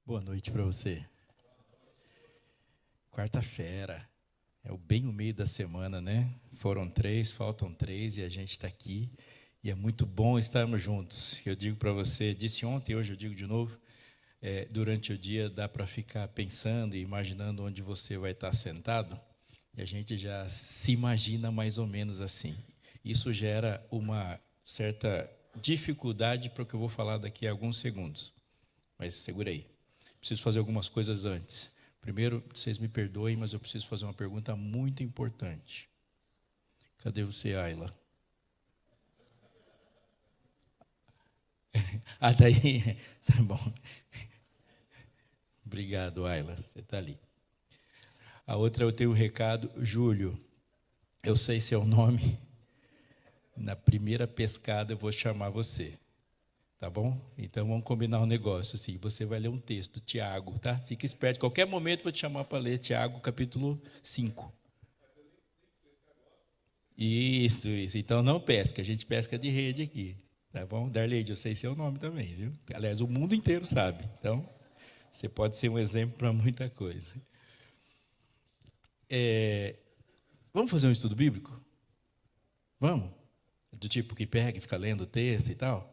Boa noite para você. Quarta-feira, bem o meio da semana, né? Foram 3, faltam 3 e a gente está aqui. E é muito bom estarmos juntos. Eu digo para você, disse ontem, hoje eu digo de novo, durante o dia dá para ficar pensando e imaginando onde você vai estar sentado, e a gente já se imagina mais ou menos assim. Isso gera uma certa dificuldade para o que eu vou falar daqui a alguns segundos. Mas segura aí. Preciso fazer algumas coisas antes. Primeiro, vocês me perdoem, mas eu preciso fazer uma pergunta muito importante. Cadê você, Ayla? Ah, tá aí? Tá bom. Obrigado, Ayla. Você está ali. A outra eu tenho um recado. Júlio, eu sei seu nome. Na primeira pescada eu vou chamar você. Tá bom? Então vamos combinar um negócio assim. Você vai ler um texto, Tiago, tá? Fica esperto. Qualquer momento eu vou te chamar para ler Tiago, capítulo 5. Isso. Então não pesca, a gente pesca de rede aqui. Tá bom? Darleide, eu sei seu nome também, viu? Aliás, o mundo inteiro sabe. Então, você pode ser um exemplo para muita coisa. Vamos fazer um estudo bíblico? Vamos? Do tipo que pega e fica lendo o texto e tal?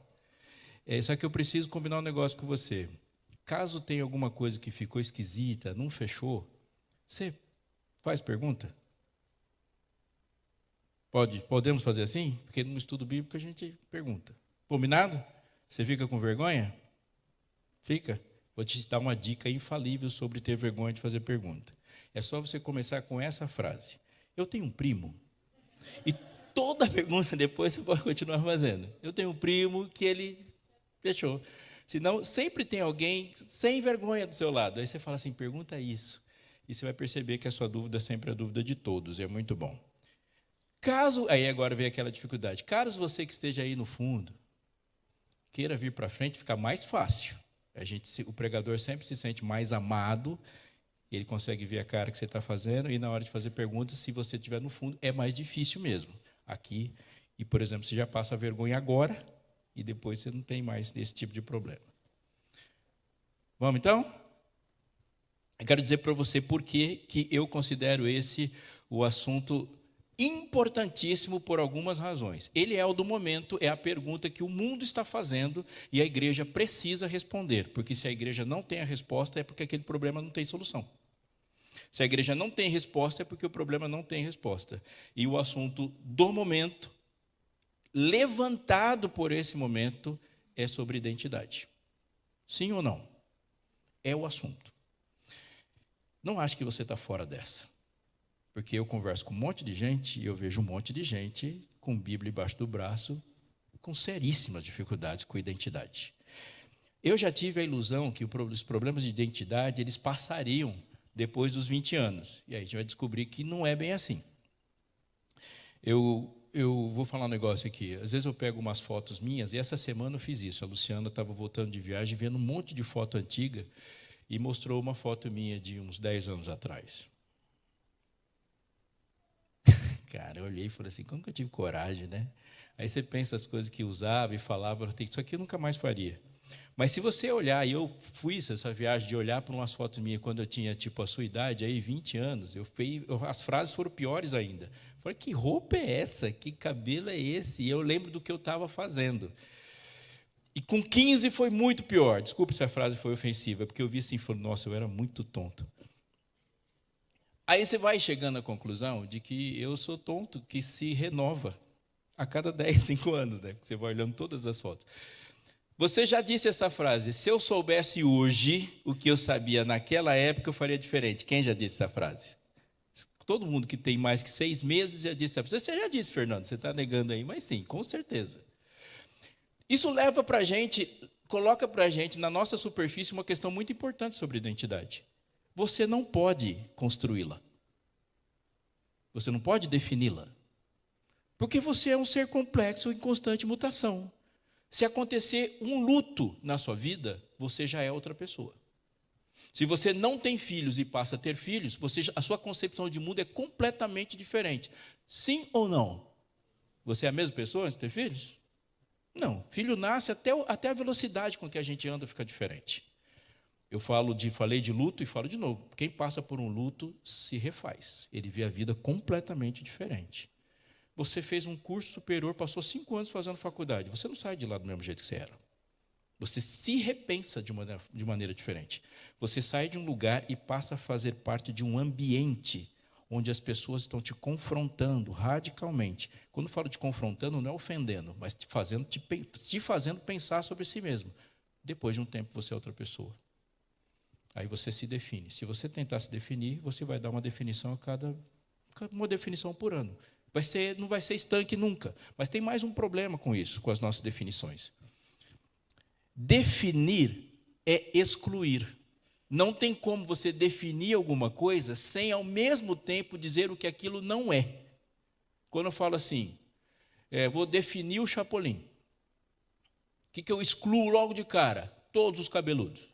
Só que eu preciso combinar um negócio com você. Caso tenha alguma coisa que ficou esquisita, não fechou, você faz pergunta? Podemos fazer assim? Porque no estudo bíblico a gente pergunta. Combinado? Você fica com vergonha? Fica? Vou te dar uma dica infalível sobre ter vergonha de fazer pergunta. É só você começar com essa frase. Eu tenho um primo. E toda pergunta depois você pode continuar fazendo. Eu tenho um primo que ele fechou. Senão, sempre tem alguém sem vergonha do seu lado. Aí você fala assim, pergunta isso. E você vai perceber que a sua dúvida é sempre a dúvida de todos. É muito bom. Aí agora vem aquela dificuldade. Caso você que esteja aí no fundo, queira vir para frente, fica mais fácil. O pregador sempre se sente mais amado, ele consegue ver a cara que você está fazendo, e na hora de fazer perguntas, se você estiver no fundo, é mais difícil mesmo. Aqui, e por exemplo, você já passa a vergonha agora, e depois você não tem mais esse tipo de problema. Vamos então? Eu quero dizer para você por que eu considero esse o assunto importantíssimo por algumas razões. Ele é o do momento, é a pergunta que o mundo está fazendo e a igreja precisa responder, porque se a igreja não tem a resposta, é porque aquele problema não tem solução. Se a igreja não tem resposta, é porque o problema não tem resposta. E o assunto do momento, levantado por esse momento, é sobre identidade. Sim ou não? É o assunto. Não acho que você está fora dessa. Porque eu converso com um monte de gente e eu vejo um monte de gente com Bíblia embaixo do braço, com seríssimas dificuldades com identidade. Eu já tive a ilusão que os problemas de identidade eles passariam depois dos 20 anos. E aí a gente vai descobrir que não é bem assim. Eu vou falar um negócio aqui. Às vezes eu pego umas fotos minhas, e essa semana eu fiz isso. A Luciana estava voltando de viagem, vendo um monte de foto antiga, e mostrou uma foto minha de uns 10 anos atrás. Cara, eu olhei e falei assim, como que eu tive coragem, né? Aí você pensa as coisas que usava e falava, isso aqui eu nunca mais faria. Mas se você olhar, e eu fiz essa viagem de olhar para umas fotos minhas quando eu tinha, tipo, a sua idade, aí 20 anos, as frases foram piores ainda. Eu falei, que roupa é essa? Que cabelo é esse? E eu lembro do que eu estava fazendo. E com 15 foi muito pior. Desculpe se a frase foi ofensiva, porque eu vi assim e falei, nossa, eu era muito tonto. Aí você vai chegando à conclusão de que eu sou tonto, que se renova a cada 10, 5 anos, né? Porque você vai olhando todas as fotos. Você já disse essa frase, se eu soubesse hoje o que eu sabia naquela época, eu faria diferente. Quem já disse essa frase? Todo mundo que tem mais que 6 meses já disse essa frase. Você já disse, Fernando, você está negando aí, mas sim, com certeza. Isso leva para a gente, coloca para a gente na nossa superfície uma questão muito importante sobre identidade. Você não pode construí-la. Você não pode defini-la. Porque você é um ser complexo em constante mutação. Se acontecer um luto na sua vida, você já é outra pessoa. Se você não tem filhos e passa a ter filhos, a sua concepção de mundo é completamente diferente. Sim ou não? Você é a mesma pessoa antes de ter filhos? Não. Filho nasce, até a velocidade com que a gente anda fica diferente. Falei de luto e falo de novo. Quem passa por um luto se refaz. Ele vê a vida completamente diferente. Você fez um curso superior, passou 5 anos fazendo faculdade. Você não sai de lá do mesmo jeito que você era. Você se repensa de maneira diferente. Você sai de um lugar e passa a fazer parte de um ambiente onde as pessoas estão te confrontando radicalmente. Quando eu falo de confrontando, não é ofendendo, mas te fazendo pensar sobre si mesmo. Depois de um tempo, você é outra pessoa. Aí você se define. Se você tentar se definir, você vai dar uma definição uma definição por ano. Não vai ser estanque nunca. Mas tem mais um problema com isso, com as nossas definições. Definir é excluir. Não tem como você definir alguma coisa sem, ao mesmo tempo, dizer o que aquilo não é. Quando eu falo assim, vou definir o Chapolin. O que eu excluo logo de cara? Todos os cabeludos.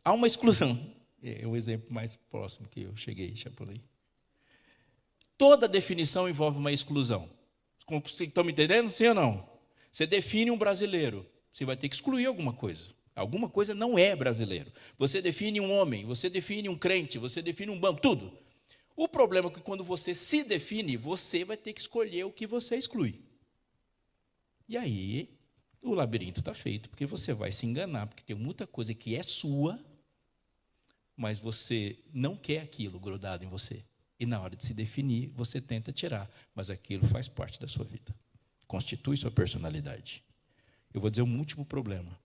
Há uma exclusão. É o exemplo mais próximo que eu cheguei, Chapolin. Toda definição envolve uma exclusão. Estão me entendendo? Sim ou não? Você define um brasileiro, você vai ter que excluir alguma coisa. Alguma coisa não é brasileiro. Você define um homem, você define um crente, você define um banco, tudo. O problema é que quando você se define, você vai ter que escolher o que você exclui. E aí, o labirinto está feito, porque você vai se enganar, porque tem muita coisa que é sua, mas você não quer aquilo grudado em você. E na hora de se definir, você tenta tirar, mas aquilo faz parte da sua vida. Constitui sua personalidade. Eu vou dizer um último problema.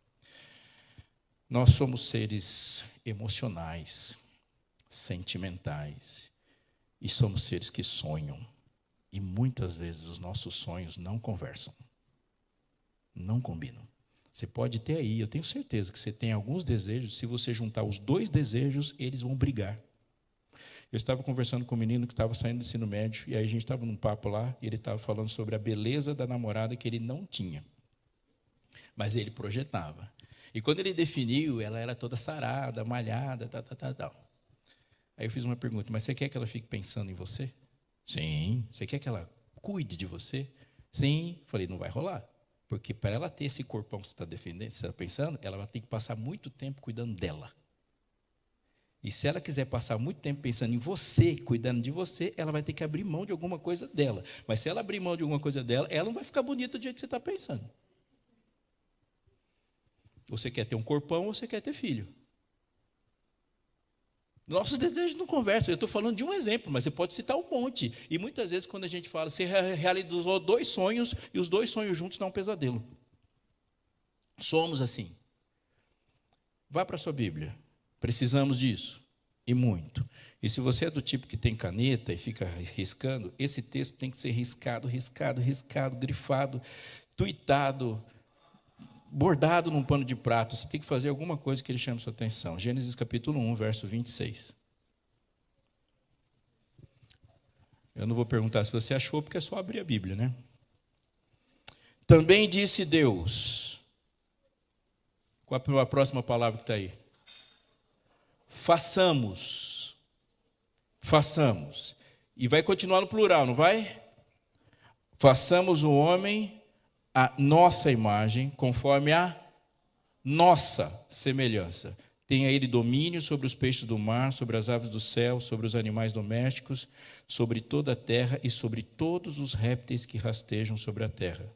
Nós somos seres emocionais, sentimentais, e somos seres que sonham. E muitas vezes os nossos sonhos não conversam, não combinam. Você pode ter aí, eu tenho certeza que você tem alguns desejos, se você juntar os 2 desejos, eles vão brigar. Eu estava conversando com um menino que estava saindo do ensino médio, e aí a gente estava num papo lá, e ele estava falando sobre a beleza da namorada que ele não tinha, mas ele projetava. E quando ele definiu, ela era toda sarada, malhada, tal. Aí eu fiz uma pergunta, mas você quer que ela fique pensando em você? Sim. Você quer que ela cuide de você? Sim. Falei, não vai rolar. Porque para ela ter esse corpão que você está defendendo, você está pensando, ela vai ter que passar muito tempo cuidando dela. E se ela quiser passar muito tempo pensando em você, cuidando de você, ela vai ter que abrir mão de alguma coisa dela. Mas se ela abrir mão de alguma coisa dela, ela não vai ficar bonita do jeito que você está pensando. Você quer ter um corpão ou você quer ter filho? Nossos desejos não conversam. Eu estou falando de um exemplo, mas você pode citar um monte. E muitas vezes, quando a gente fala, você realizou 2 sonhos, e os 2 sonhos juntos dão um pesadelo. Somos assim. Vá para a sua Bíblia. Precisamos disso. E muito. E se você é do tipo que tem caneta e fica riscando, esse texto tem que ser riscado, grifado, tuitado, bordado num pano de prato. Você tem que fazer alguma coisa que ele chame sua atenção. Gênesis capítulo 1, verso 26. Eu não vou perguntar se você achou, porque é só abrir a Bíblia, né? Também disse Deus. Qual a próxima palavra que está aí? Façamos. Façamos. E vai continuar no plural, não vai? Façamos o homem a nossa imagem, conforme a nossa semelhança. Tenha ele domínio sobre os peixes do mar, sobre as aves do céu, sobre os animais domésticos, sobre toda a terra e sobre todos os répteis que rastejam sobre a terra.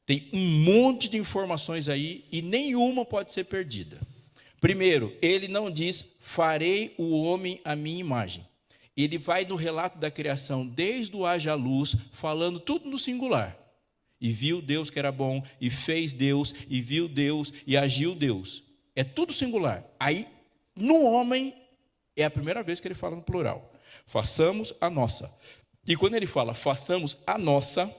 Tem um monte de informações aí e nenhuma pode ser perdida. Primeiro, ele não diz, farei o homem à minha imagem. Ele vai no relato da criação, desde o haja luz, falando tudo no singular. E viu Deus que era bom, e fez Deus, e viu Deus, e agiu Deus. É tudo singular. Aí, no homem, é a primeira vez que ele fala no plural. Façamos a nossa. E quando ele fala, façamos a nossa,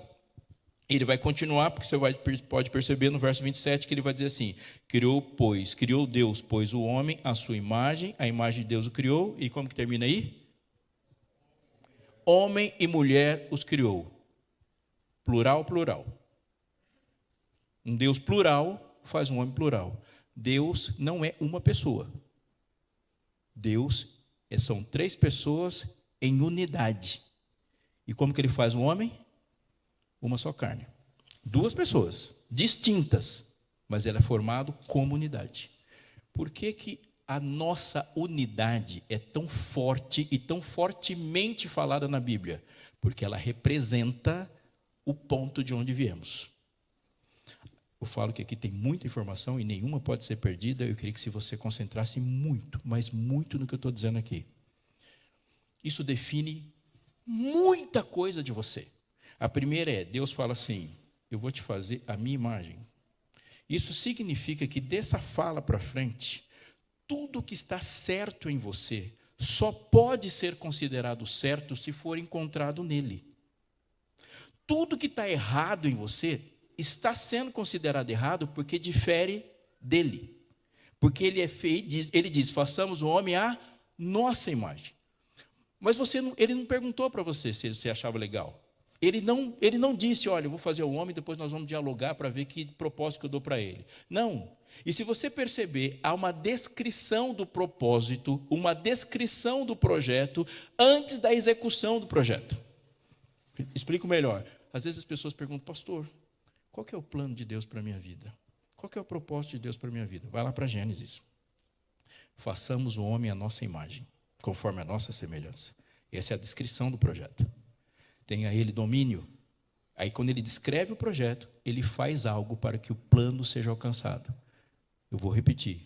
ele vai continuar, porque você pode perceber no verso 27 que ele vai dizer assim, criou Deus, pois o homem, a sua imagem, a imagem de Deus o criou, e como que termina aí? Homem e mulher os criou. Plural, plural. Um Deus plural faz um homem plural. Deus não é uma pessoa. Deus são 3 pessoas em unidade. E como que ele faz um homem? Uma só carne. 2 pessoas distintas, mas ele é formado como unidade. Por que a nossa unidade é tão forte e tão fortemente falada na Bíblia? Porque ela representa o ponto de onde viemos. Eu falo que aqui tem muita informação e nenhuma pode ser perdida. Eu queria que se você concentrasse muito, mas muito no que eu estou dizendo aqui. Isso define muita coisa de você. A primeira é, Deus fala assim, eu vou te fazer a minha imagem. Isso significa que dessa fala para frente, tudo que está certo em você só pode ser considerado certo se for encontrado nele. Tudo que está errado em você está sendo considerado errado porque difere dele. Porque ele ele diz, façamos o homem à nossa imagem. Mas ele não perguntou para você se você achava legal. Ele não disse, olha, eu vou fazer o homem, depois nós vamos dialogar para ver que propósito que eu dou para ele. Não. E se você perceber, há uma descrição do propósito, uma descrição do projeto, antes da execução do projeto. Explico melhor. Às vezes as pessoas perguntam, pastor, qual que é o plano de Deus para a minha vida? Qual que é o propósito de Deus para a minha vida? Vai lá para Gênesis. Façamos o homem à nossa imagem, conforme a nossa semelhança. Essa é a descrição do projeto. Tem a ele domínio. Aí, quando ele descreve o projeto, ele faz algo para que o plano seja alcançado. Eu vou repetir.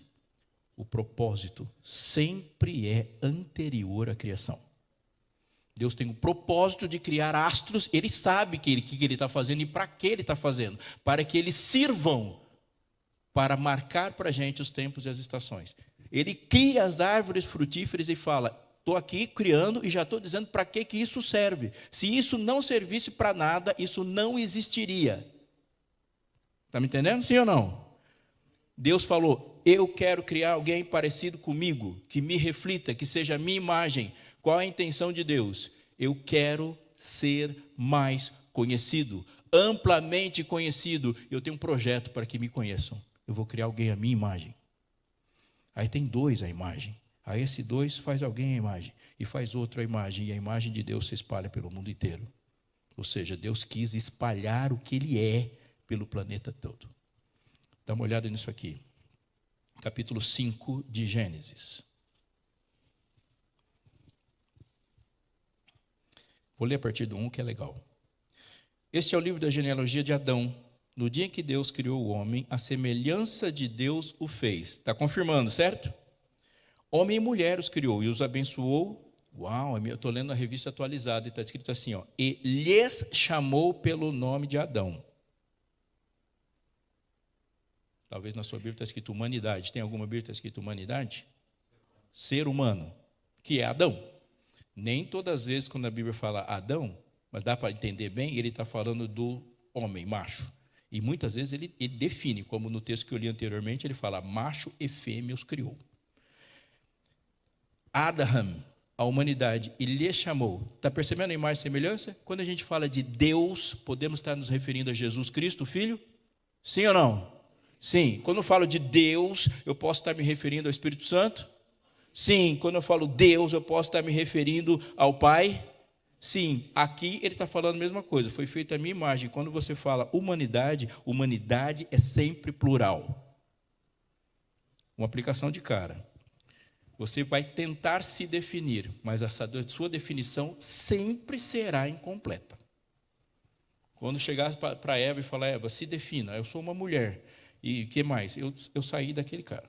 O propósito sempre é anterior à criação. Deus tem o propósito de criar astros, ele sabe que ele está fazendo e para que ele está fazendo. Para que eles sirvam para marcar para a gente os tempos e as estações. Ele cria as árvores frutíferas e fala, estou aqui criando e já estou dizendo para que isso serve. Se isso não servisse para nada, isso não existiria. Está me entendendo? Sim ou não? Deus falou, eu quero criar alguém parecido comigo, que me reflita, que seja a minha imagem. Qual é a intenção de Deus? Eu quero ser mais conhecido, amplamente conhecido. Eu tenho um projeto para que me conheçam. Eu vou criar alguém à minha imagem. Aí tem dois a imagem. Aí esse dois faz alguém a imagem, e faz outro a imagem, e a imagem de Deus se espalha pelo mundo inteiro. Ou seja, Deus quis espalhar o que Ele é pelo planeta todo. Dá uma olhada nisso aqui. Capítulo 5 de Gênesis. Vou ler a partir do 1, que é legal. Este é o livro da genealogia de Adão. No dia em que Deus criou o homem, a semelhança de Deus o fez. Está confirmando, certo? Homem e mulher os criou e os abençoou. Uau, eu estou lendo a revista atualizada e está escrito assim, ó, e lhes chamou pelo nome de Adão. Talvez na sua Bíblia está escrito humanidade. Tem alguma Bíblia que está escrito humanidade? Ser humano, que é Adão. Nem todas as vezes quando a Bíblia fala Adão, mas dá para entender bem, ele está falando do homem, macho. E muitas vezes ele define, como no texto que eu li anteriormente, ele fala macho e fêmea os criou. Adam, a humanidade, ele lhe chamou. Está percebendo a imagem e semelhança? Quando a gente fala de Deus, podemos estar nos referindo a Jesus Cristo, o Filho? Sim ou não? Sim. Quando eu falo de Deus, eu posso estar me referindo ao Espírito Santo? Sim. Quando eu falo Deus, eu posso estar me referindo ao Pai? Sim. Aqui ele está falando a mesma coisa. Foi feita a minha imagem. Quando você fala humanidade, humanidade é sempre plural. Uma aplicação de cara. Você vai tentar se definir, mas a sua definição sempre será incompleta. Quando chegar para Eva e falar, Eva, se defina, eu sou uma mulher. E o que mais? Eu saí daquele cara.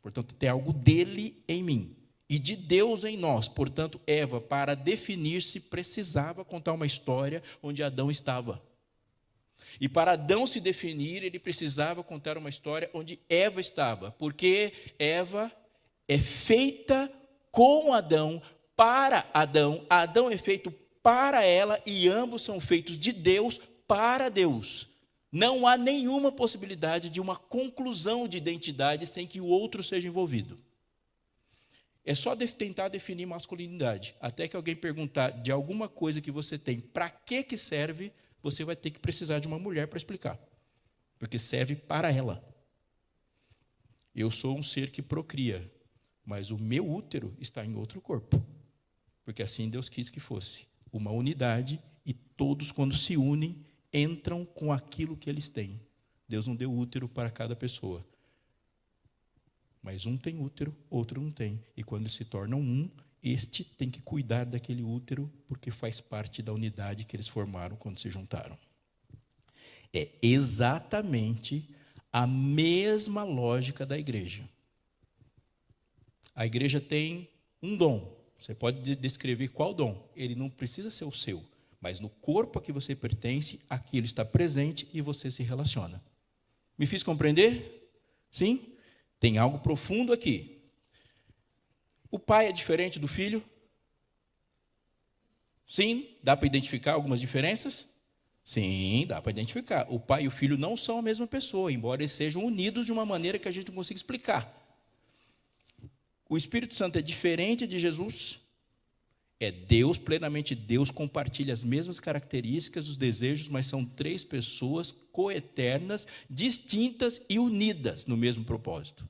Portanto, tem algo dele em mim e de Deus em nós. Portanto, Eva, para definir-se, precisava contar uma história onde Adão estava. E para Adão se definir, ele precisava contar uma história onde Eva estava. Porque Eva é feita com Adão, para Adão. Adão é feito para ela e ambos são feitos de Deus para Deus. Não há nenhuma possibilidade de uma conclusão de identidade sem que o outro seja envolvido. É só tentar definir masculinidade. Até que alguém perguntar de alguma coisa que você tem, para que serve, você vai ter que precisar de uma mulher para explicar. Porque serve para ela. Eu sou um ser que procria, mas o meu útero está em outro corpo. Porque assim Deus quis que fosse. Uma unidade e todos, quando se unem, entram com aquilo que eles têm. Deus não deu útero para cada pessoa. Mas um tem útero, outro não tem. E quando eles se tornam um, este tem que cuidar daquele útero, porque faz parte da unidade que eles formaram quando se juntaram. É exatamente a mesma lógica da igreja. A igreja tem um dom. Você pode descrever qual dom. Ele não precisa ser o seu, mas no corpo a que você pertence, aquilo está presente e você se relaciona. Me fiz compreender? Sim? Tem algo profundo aqui. O pai é diferente do filho? Sim? Dá para identificar algumas diferenças? Sim, dá para identificar. O pai e o filho não são a mesma pessoa, embora eles sejam unidos de uma maneira que a gente não consiga explicar. O Espírito Santo é diferente de Jesus? É Deus, plenamente Deus, compartilha as mesmas características, os desejos, mas são três pessoas coeternas, distintas e unidas no mesmo propósito.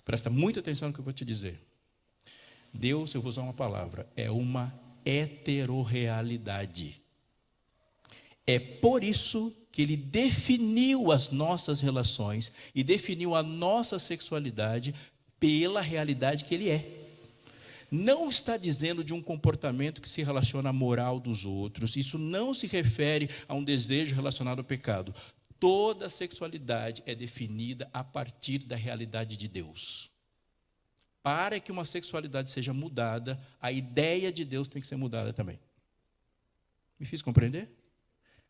Presta muita atenção no que eu vou te dizer. Deus, eu vou usar uma palavra, é uma heterorrealidade. É por isso que Ele definiu as nossas relações e definiu a nossa sexualidade pela realidade que Ele é. Não está dizendo de um comportamento que se relaciona à moral dos outros. Isso não se refere a um desejo relacionado ao pecado. Toda sexualidade é definida a partir da realidade de Deus. Para que uma sexualidade seja mudada, a ideia de Deus tem que ser mudada também. Me fiz compreender?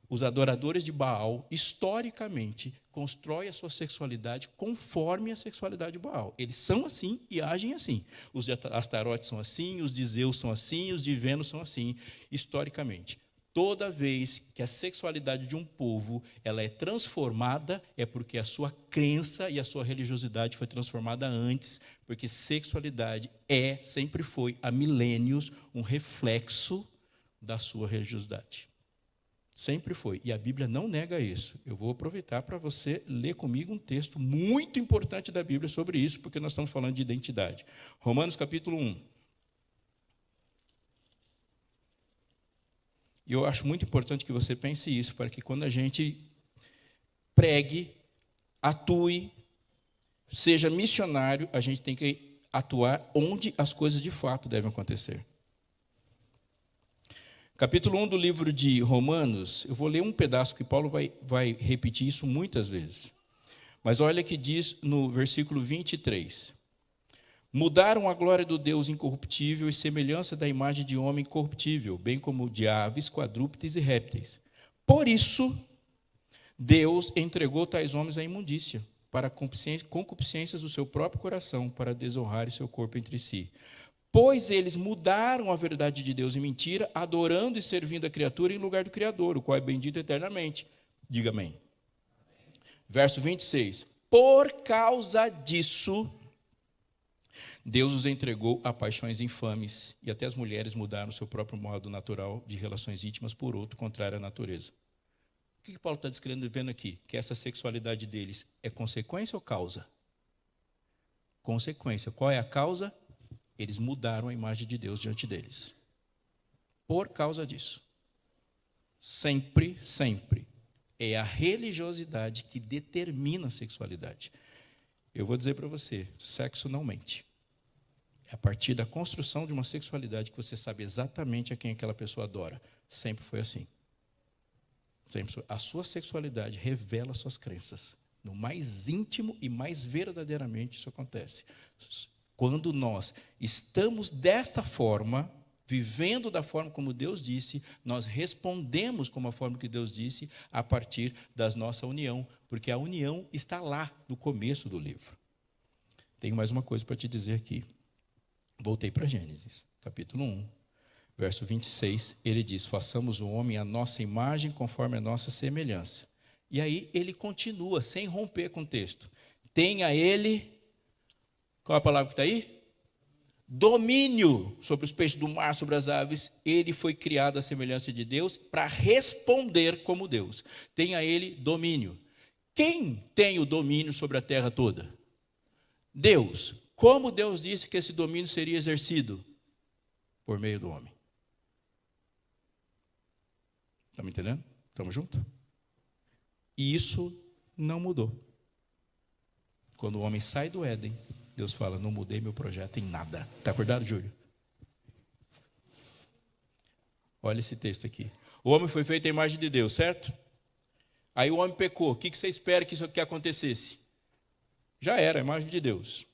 Os adoradores de Baal, historicamente, constroem a sua sexualidade conforme a sexualidade de Baal. Eles são assim e agem assim. Os de Astarote são assim, os de Zeus são assim, os de Vênus são assim, historicamente. Toda vez que a sexualidade de um povo ela é transformada, é porque a sua crença e a sua religiosidade foi transformada antes, porque sexualidade sempre foi, há milênios, um reflexo da sua religiosidade. Sempre foi. E a Bíblia não nega isso. Eu vou aproveitar para você ler comigo um texto muito importante da Bíblia sobre isso, porque nós estamos falando de identidade. Romanos capítulo 1. E eu acho muito importante que você pense isso, para que quando a gente pregue, atue, seja missionário, a gente tem que atuar onde as coisas de fato devem acontecer. Capítulo 1 do livro de Romanos, eu vou ler um pedaço que Paulo vai repetir isso muitas vezes. Mas olha que diz no versículo 23. Mudaram a glória do Deus incorruptível e semelhança da imagem de homem corruptível, bem como de aves, quadrúpedes e répteis. Por isso, Deus entregou tais homens à imundícia, para concupiscências do seu próprio coração, para desonrar seu corpo entre si. Pois eles mudaram a verdade de Deus em mentira, adorando e servindo a criatura em lugar do Criador, o qual é bendito eternamente. Diga amém. Verso 26. Por causa disso, Deus os entregou a paixões infames, e até as mulheres mudaram o seu próprio modo natural de relações íntimas por outro, contrário à natureza. O que Paulo está descrevendo aqui? Que essa sexualidade deles é consequência ou causa? Consequência. Qual é a causa? Eles mudaram a imagem de Deus diante deles. Por causa disso. Sempre, sempre. É a religiosidade que determina a sexualidade. Eu vou dizer para você, sexo não mente. É a partir da construção de uma sexualidade que você sabe exatamente a quem aquela pessoa adora. Sempre foi assim. Sempre foi. A sua sexualidade revela suas crenças. No mais íntimo e mais verdadeiramente isso acontece. Quando nós estamos desta forma, vivendo da forma como Deus disse, nós respondemos como a forma que Deus disse a partir da nossa união, porque a união está lá no começo do livro. Tenho mais uma coisa para te dizer aqui. Voltei para Gênesis, capítulo 1, verso 26, ele diz, façamos o homem à nossa imagem conforme a nossa semelhança. E aí ele continua, sem romper com o texto. Tenha ele... Qual é a palavra que está aí? Domínio sobre os peixes do mar, sobre as aves. Ele foi criado à semelhança de Deus para responder como Deus. Tenha ele domínio. Quem tem o domínio sobre a terra toda? Deus. Como Deus disse que esse domínio seria exercido? Por meio do homem. Está me entendendo? Estamos juntos? E isso não mudou. Quando o homem sai do Éden, Deus fala, não mudei meu projeto em nada. Está acordado, Júlio? Olha esse texto aqui. O homem foi feito à imagem de Deus, certo? Aí o homem pecou. O que você espera que isso aqui acontecesse? Já era a imagem de Deus.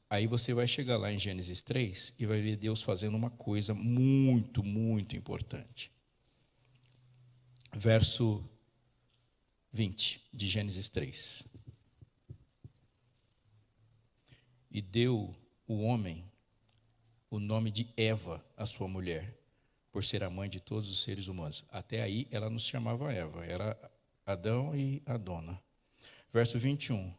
Aí você vai chegar lá em Gênesis 3 e vai ver Deus fazendo uma coisa muito, muito importante. Verso 20 de Gênesis 3. E deu o homem o nome de Eva, a sua mulher, por ser a mãe de todos os seres humanos. Até aí ela não se chamava Eva, era Adão e Adona. Verso 21.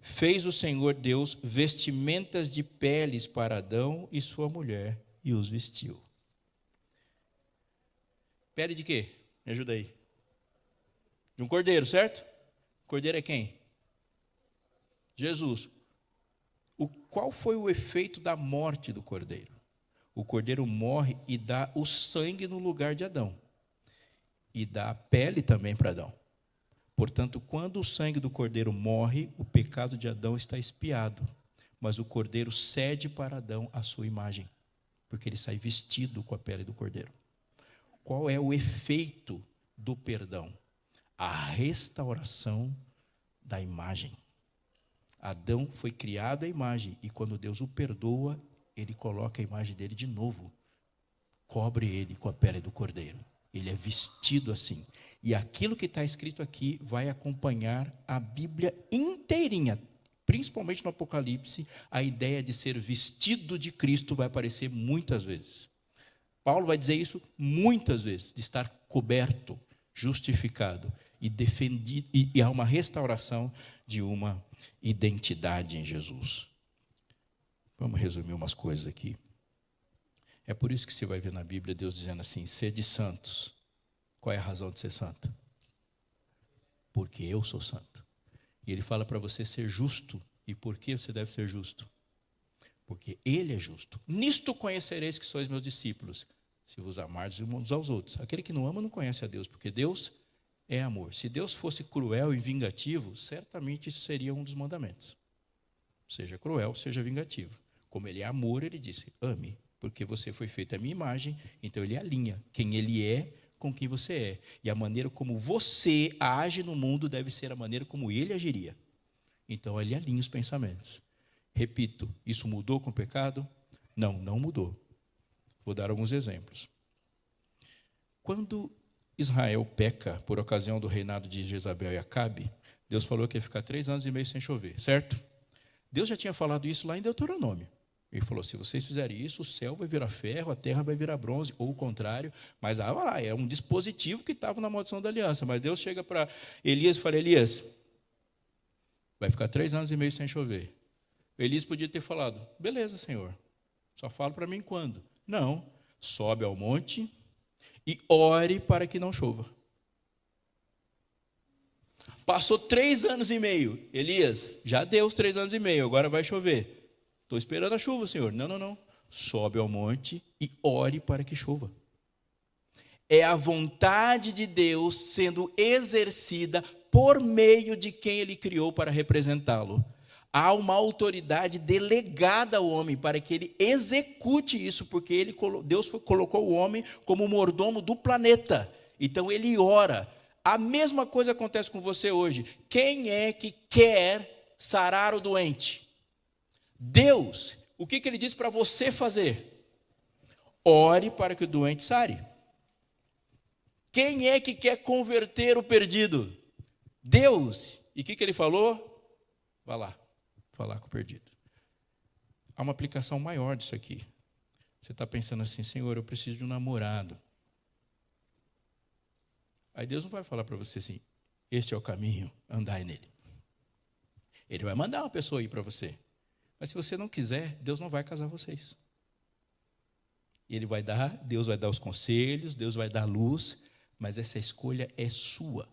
Fez o Senhor Deus vestimentas de peles para Adão e sua mulher, e os vestiu. Pele de quê? Me ajuda aí. De um cordeiro, certo? Cordeiro é quem? Jesus. Qual foi o efeito da morte do cordeiro? O cordeiro morre e dá o sangue no lugar de Adão. E dá a pele também para Adão. Portanto, quando o sangue do cordeiro morre, o pecado de Adão está expiado. Mas o cordeiro cede para Adão a sua imagem, porque ele sai vestido com a pele do cordeiro. Qual é o efeito do perdão? A restauração da imagem. Adão foi criado à imagem, e quando Deus o perdoa, ele coloca a imagem dele de novo. Cobre ele com a pele do cordeiro. Ele é vestido assim. E aquilo que está escrito aqui vai acompanhar a Bíblia inteirinha. Principalmente no Apocalipse, a ideia de ser vestido de Cristo vai aparecer muitas vezes. Paulo vai dizer isso muitas vezes, de estar coberto, justificado e defendido, e há uma restauração de uma identidade em Jesus. Vamos resumir umas coisas aqui. É por isso que você vai ver na Bíblia Deus dizendo assim, sede santos. Qual é a razão de ser santo? Porque eu sou santo. E ele fala para você ser justo. E por que você deve ser justo? Porque ele é justo. Nisto conhecereis que sois meus discípulos, se vos amardes uns aos outros. Aquele que não ama não conhece a Deus, porque Deus é amor. Se Deus fosse cruel e vingativo, certamente isso seria um dos mandamentos. Seja cruel, seja vingativo. Como ele é amor, ele disse, ame, porque você foi feito à minha imagem, então ele alinha quem ele é com quem você é. E a maneira como você age no mundo deve ser a maneira como ele agiria. Então ele alinha os pensamentos. Repito, isso mudou com o pecado? Não, não mudou. Vou dar alguns exemplos. Quando Israel peca por ocasião do reinado de Jezabel e Acabe, Deus falou que ia ficar 3 anos e meio sem chover, certo? Deus já tinha falado isso lá em Deuteronômio. Ele falou, se vocês fizerem isso, o céu vai virar ferro, a terra vai virar bronze, ou o contrário. Mas lá, é um dispositivo que estava na maldição da aliança. Mas Deus chega para Elias e fala, Elias, vai ficar 3 anos e meio sem chover. Elias podia ter falado, beleza, Senhor, só fala para mim quando. Não, sobe ao monte e ore para que não chova. Passou 3 anos e meio. Elias, já deu os 3 anos e meio, agora vai chover. Estou esperando a chuva, Senhor. Não, não, não. Sobe ao monte e ore para que chova. É a vontade de Deus sendo exercida por meio de quem Ele criou para representá-lo. Há uma autoridade delegada ao homem para que ele execute isso, porque Deus colocou o homem como mordomo do planeta. Então ele ora. A mesma coisa acontece com você hoje. Quem é que quer sarar o doente? Deus. O que ele diz para você fazer? Ore para que o doente sare. Quem é que quer converter o perdido? Deus. E o que ele falou? Vá lá, falar com o perdido. Há uma aplicação maior disso aqui. Você está pensando assim, Senhor, eu preciso de um namorado. Aí Deus não vai falar para você assim, este é o caminho, andai nele. Ele vai mandar uma pessoa aí para você. Mas se você não quiser, Deus não vai casar vocês. E Deus vai dar os conselhos, Deus vai dar luz, mas essa escolha é sua.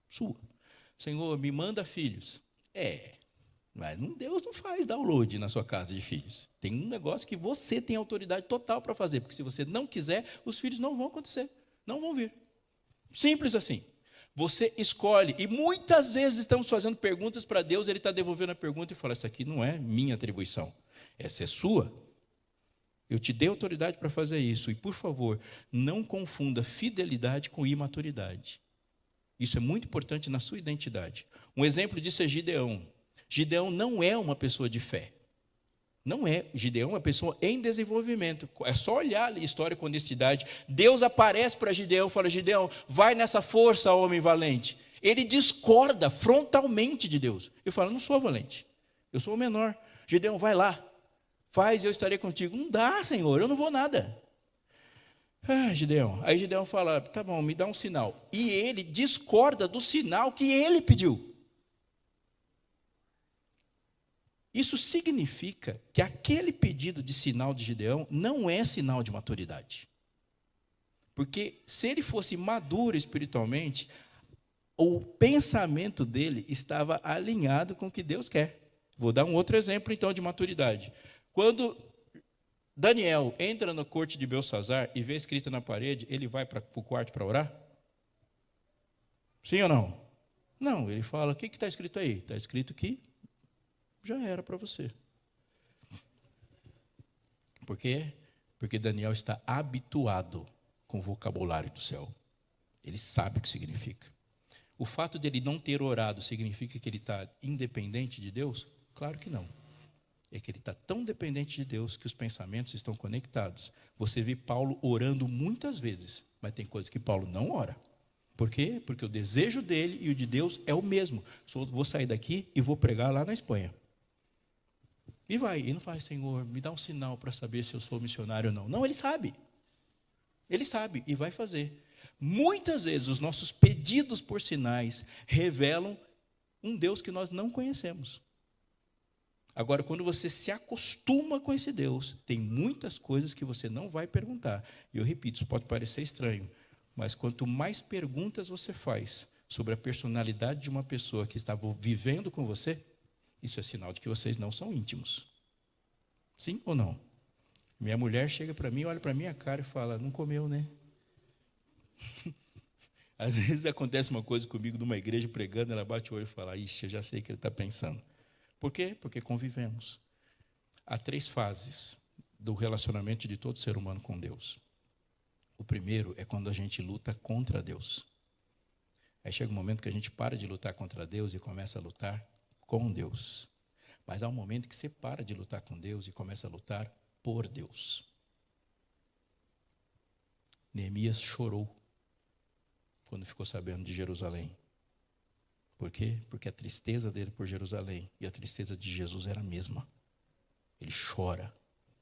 Sua. Senhor, me manda filhos. Mas Deus não faz download na sua casa de filhos. Tem um negócio que você tem autoridade total para fazer, porque se você não quiser, os filhos não vão acontecer, não vão vir. Simples assim. Você escolhe. E muitas vezes estamos fazendo perguntas para Deus, Ele está devolvendo a pergunta e fala, essa aqui não é minha atribuição, essa é sua. Eu te dei autoridade para fazer isso. E, por favor, não confunda fidelidade com imaturidade. Isso é muito importante na sua identidade. Um exemplo disso é Gideão. Gideão não é uma pessoa de fé. Não é. Gideão é uma pessoa em desenvolvimento. É só olhar a história com honestidade. Deus aparece para Gideão e fala, Gideão, vai nessa força, homem valente. Ele discorda frontalmente de Deus. Ele fala, não sou valente. Eu sou o menor. Gideão, vai lá. Faz, eu estarei contigo. Não dá, Senhor, eu não vou nada. Gideão. Aí Gideão fala, tá bom, me dá um sinal. E ele discorda do sinal que ele pediu. Isso significa que aquele pedido de sinal de Gideão não é sinal de maturidade. Porque se ele fosse maduro espiritualmente, o pensamento dele estava alinhado com o que Deus quer. Vou dar um outro exemplo, então, de maturidade. Quando Daniel entra na corte de Belsassar e vê escrito na parede, ele vai para o quarto para orar? Sim ou não? Não, ele fala, o que está escrito aí? Está escrito que já era para você. Por quê? Porque Daniel está habituado com o vocabulário do céu. Ele sabe o que significa. O fato de ele não ter orado significa que ele está independente de Deus? Claro que não. É que ele está tão dependente de Deus que os pensamentos estão conectados. Você vê Paulo orando muitas vezes, mas tem coisas que Paulo não ora. Por quê? Porque o desejo dele e o de Deus é o mesmo. Vou sair daqui e vou pregar lá na Espanha. E vai, e não faz, Senhor, me dá um sinal para saber se eu sou missionário ou não. Não, ele sabe. Ele sabe e vai fazer. Muitas vezes os nossos pedidos por sinais revelam um Deus que nós não conhecemos. Agora, quando você se acostuma com esse Deus, tem muitas coisas que você não vai perguntar. E eu repito, isso pode parecer estranho, mas quanto mais perguntas você faz sobre a personalidade de uma pessoa que estava vivendo com você, isso é sinal de que vocês não são íntimos. Sim ou não? Minha mulher chega para mim, olha para a minha cara e fala, não comeu, né? Às vezes acontece uma coisa comigo numa igreja pregando, ela bate o olho e fala, ixi, eu já sei o que ele está pensando. Por quê? Porque convivemos. Há 3 fases do relacionamento de todo ser humano com Deus. O primeiro é quando a gente luta contra Deus. Aí chega um momento que a gente para de lutar contra Deus e começa a lutar com Deus. Mas há um momento que você para de lutar com Deus e começa a lutar por Deus. Neemias chorou quando ficou sabendo de Jerusalém. Por quê? Porque a tristeza dele por Jerusalém e a tristeza de Jesus era a mesma. Ele chora,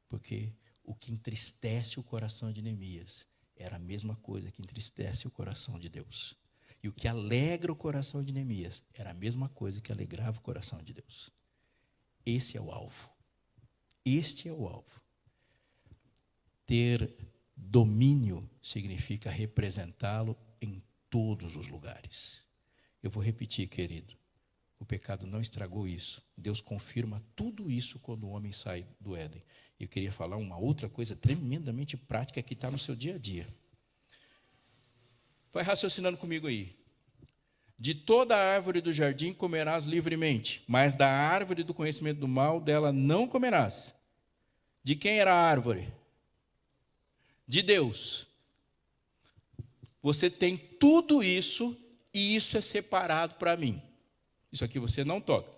porque o que entristece o coração de Neemias era a mesma coisa que entristece o coração de Deus. E o que alegra o coração de Neemias era a mesma coisa que alegrava o coração de Deus. Esse é o alvo. Este é o alvo. Ter domínio significa representá-lo em todos os lugares. Eu vou repetir, querido. O pecado não estragou isso. Deus confirma tudo isso quando o homem sai do Éden. Eu queria falar uma outra coisa tremendamente prática que está no seu dia a dia. Vai raciocinando comigo aí. De toda a árvore do jardim comerás livremente, mas da árvore do conhecimento do mal, dela não comerás. De quem era a árvore? De Deus. Você tem tudo isso, e isso é separado para mim. Isso aqui você não toca.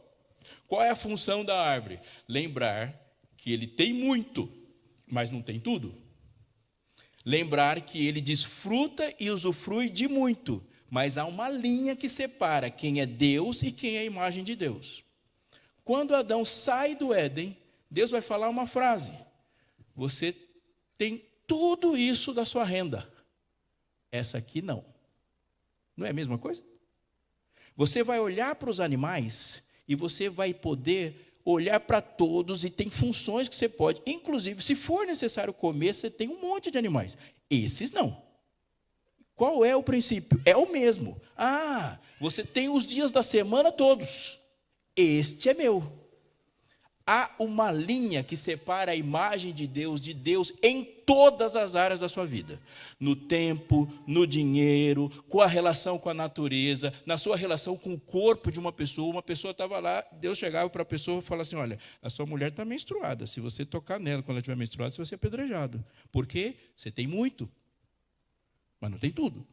Qual é a função da árvore? Lembrar que ele tem muito, mas não tem tudo. Lembrar que ele desfruta e usufrui de muito, mas há uma linha que separa quem é Deus e quem é a imagem de Deus. Quando Adão sai do Éden, Deus vai falar uma frase. Você tem tudo isso da sua renda. Essa aqui não. Não é a mesma coisa? Você vai olhar para os animais e você vai poder olhar para todos e tem funções que você pode. Inclusive, se for necessário comer, você tem um monte de animais. Esses não. Qual é o princípio? É o mesmo. Você tem os dias da semana todos. Este é meu. Há uma linha que separa a imagem de Deus em todas as áreas da sua vida. No tempo, no dinheiro, com a relação com a natureza, na sua relação com o corpo de uma pessoa estava lá, Deus chegava para a pessoa e falava assim, olha, a sua mulher está menstruada, se você tocar nela quando ela estiver menstruada, você vai ser apedrejado. Por quê? Você tem muito, mas não tem tudo.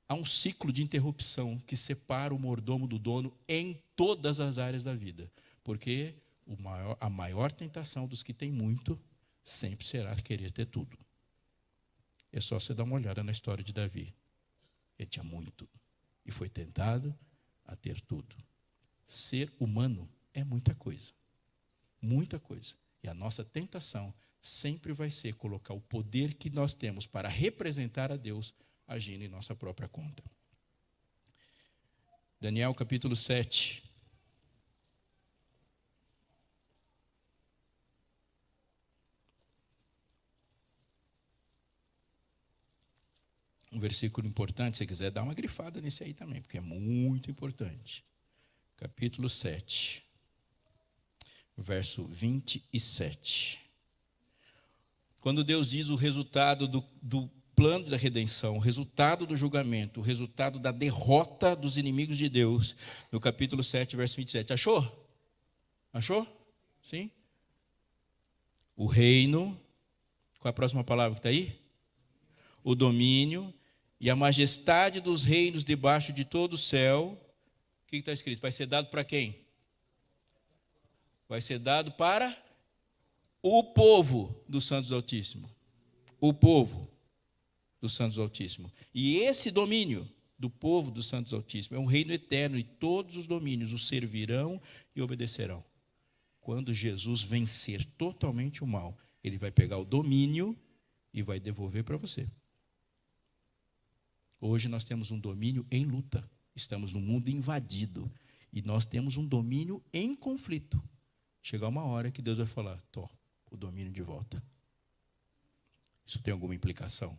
Há um ciclo de interrupção que separa o mordomo do dono em todas as áreas da vida. Porque a maior tentação dos que têm muito sempre será querer ter tudo. É só você dar uma olhada na história de Davi. Ele tinha muito e foi tentado a ter tudo. Ser humano é muita coisa. Muita coisa. E a nossa tentação sempre vai ser colocar o poder que nós temos para representar a Deus agindo em nossa própria conta. Daniel capítulo 7. Um versículo importante, se você quiser dar uma grifada nesse aí também, porque é muito importante. Capítulo 7, verso 27. Quando Deus diz o resultado do plano da redenção, o resultado do julgamento, o resultado da derrota dos inimigos de Deus, no capítulo 7, verso 27. Achou? Achou? Sim? O reino, qual é a próxima palavra que está aí? O domínio e a majestade dos reinos debaixo de todo o céu. O que está escrito? Vai ser dado para quem? Vai ser dado para o povo dos santos do Altíssimo. O povo dos santos do Altíssimo. E esse domínio do povo dos santos do Altíssimo é um reino eterno e todos os domínios o servirão e obedecerão. Quando Jesus vencer totalmente o mal, ele vai pegar o domínio e vai devolver para você. Hoje nós temos um domínio em luta. Estamos num mundo invadido. E nós temos um domínio em conflito. Chegar uma hora que Deus vai falar, o domínio de volta. Isso tem alguma implicação?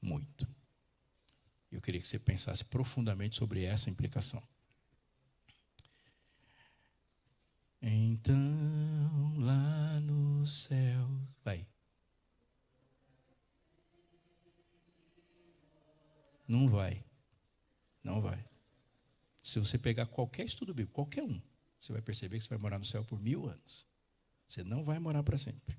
Muito. Eu queria que você pensasse profundamente sobre essa implicação. Então, lá no céu... Vai. Não vai. Não vai. Se você pegar qualquer estudo bíblico, qualquer um, você vai perceber que você vai morar no céu por 1000 anos. Você não vai morar para sempre.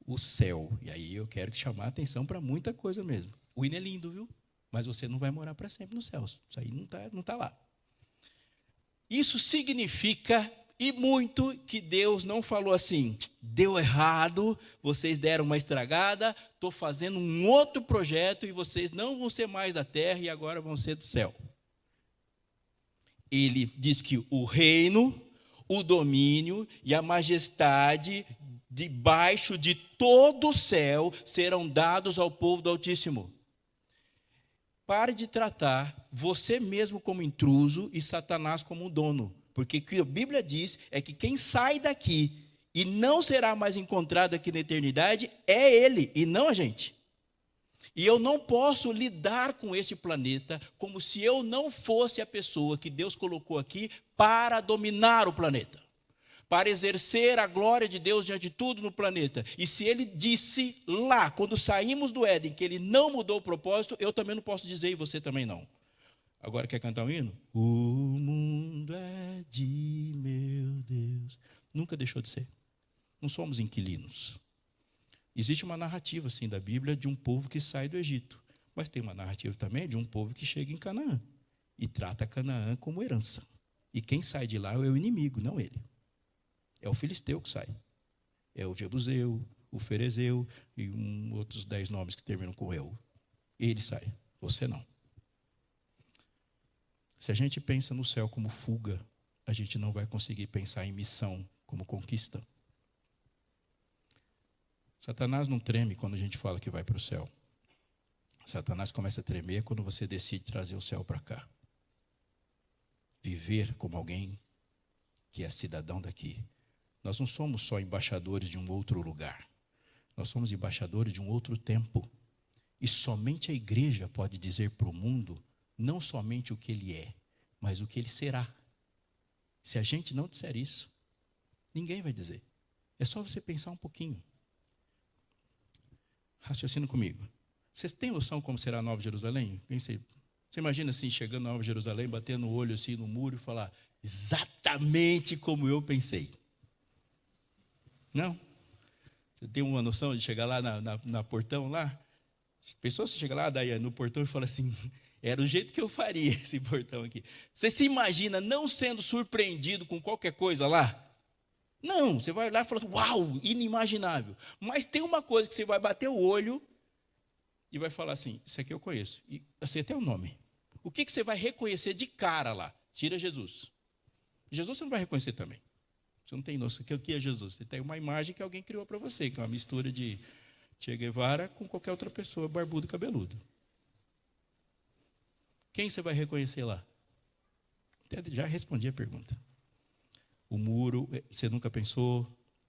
O céu, e aí eu quero chamar a atenção para muita coisa mesmo. O hino é lindo, viu? Mas você não vai morar para sempre no céu. Isso aí não tá lá. Isso significa, e muito, que Deus não falou assim, deu errado, vocês deram uma estragada, estou fazendo um outro projeto e vocês não vão ser mais da terra e agora vão ser do céu. Ele diz que o reino, o domínio e a majestade debaixo de todo o céu serão dados ao povo do Altíssimo. Pare de tratar você mesmo como intruso e Satanás como um dono. Porque o que a Bíblia diz é que quem sai daqui e não será mais encontrado aqui na eternidade é ele e não a gente. E eu não posso lidar com este planeta como se eu não fosse a pessoa que Deus colocou aqui para dominar o planeta, para exercer a glória de Deus diante de tudo no planeta. E se ele disse lá, quando saímos do Éden, que ele não mudou o propósito, eu também não posso dizer e você também não. Agora quer cantar um hino? O mundo é de meu Deus. Nunca deixou de ser. Não somos inquilinos. Existe uma narrativa, assim, da Bíblia de um povo que sai do Egito. Mas tem uma narrativa também de um povo que chega em Canaã. E trata Canaã como herança. E quem sai de lá é o inimigo, não ele. É o filisteu que sai. É o jebuseu, o ferezeu e outros 10 nomes que terminam com eu. Ele sai, você não. Se a gente pensa no céu como fuga, a gente não vai conseguir pensar em missão como conquista. Satanás não treme quando a gente fala que vai para o céu. Satanás começa a tremer quando você decide trazer o céu para cá. Viver como alguém que é cidadão daqui. Nós não somos só embaixadores de um outro lugar. Nós somos embaixadores de um outro tempo. E somente a igreja pode dizer para o mundo, não somente o que ele é, mas o que ele será. Se a gente não disser isso, ninguém vai dizer. É só você pensar um pouquinho. Raciocina comigo. Vocês têm noção como será a Nova Jerusalém? Você imagina assim, chegando na Nova Jerusalém, batendo o olho assim no muro e falar, exatamente como eu pensei. Não? Você tem uma noção de chegar lá na portão lá? Pensou se chega lá, Daiane, no portão e fala assim, era o jeito que eu faria esse portão aqui. Você se imagina não sendo surpreendido com qualquer coisa lá? Não, você vai lá e fala, uau, inimaginável. Mas tem uma coisa que você vai bater o olho e vai falar assim, isso aqui eu conheço. E eu sei até o nome. O que você vai reconhecer de cara lá? Tira Jesus. Jesus você não vai reconhecer também. Você não tem noção do que é Jesus. Você tem uma imagem que alguém criou para você, que é uma mistura de Che Guevara com qualquer outra pessoa, barbudo e cabeludo. Quem você vai reconhecer lá? Já respondi a pergunta. O muro, você nunca pensou.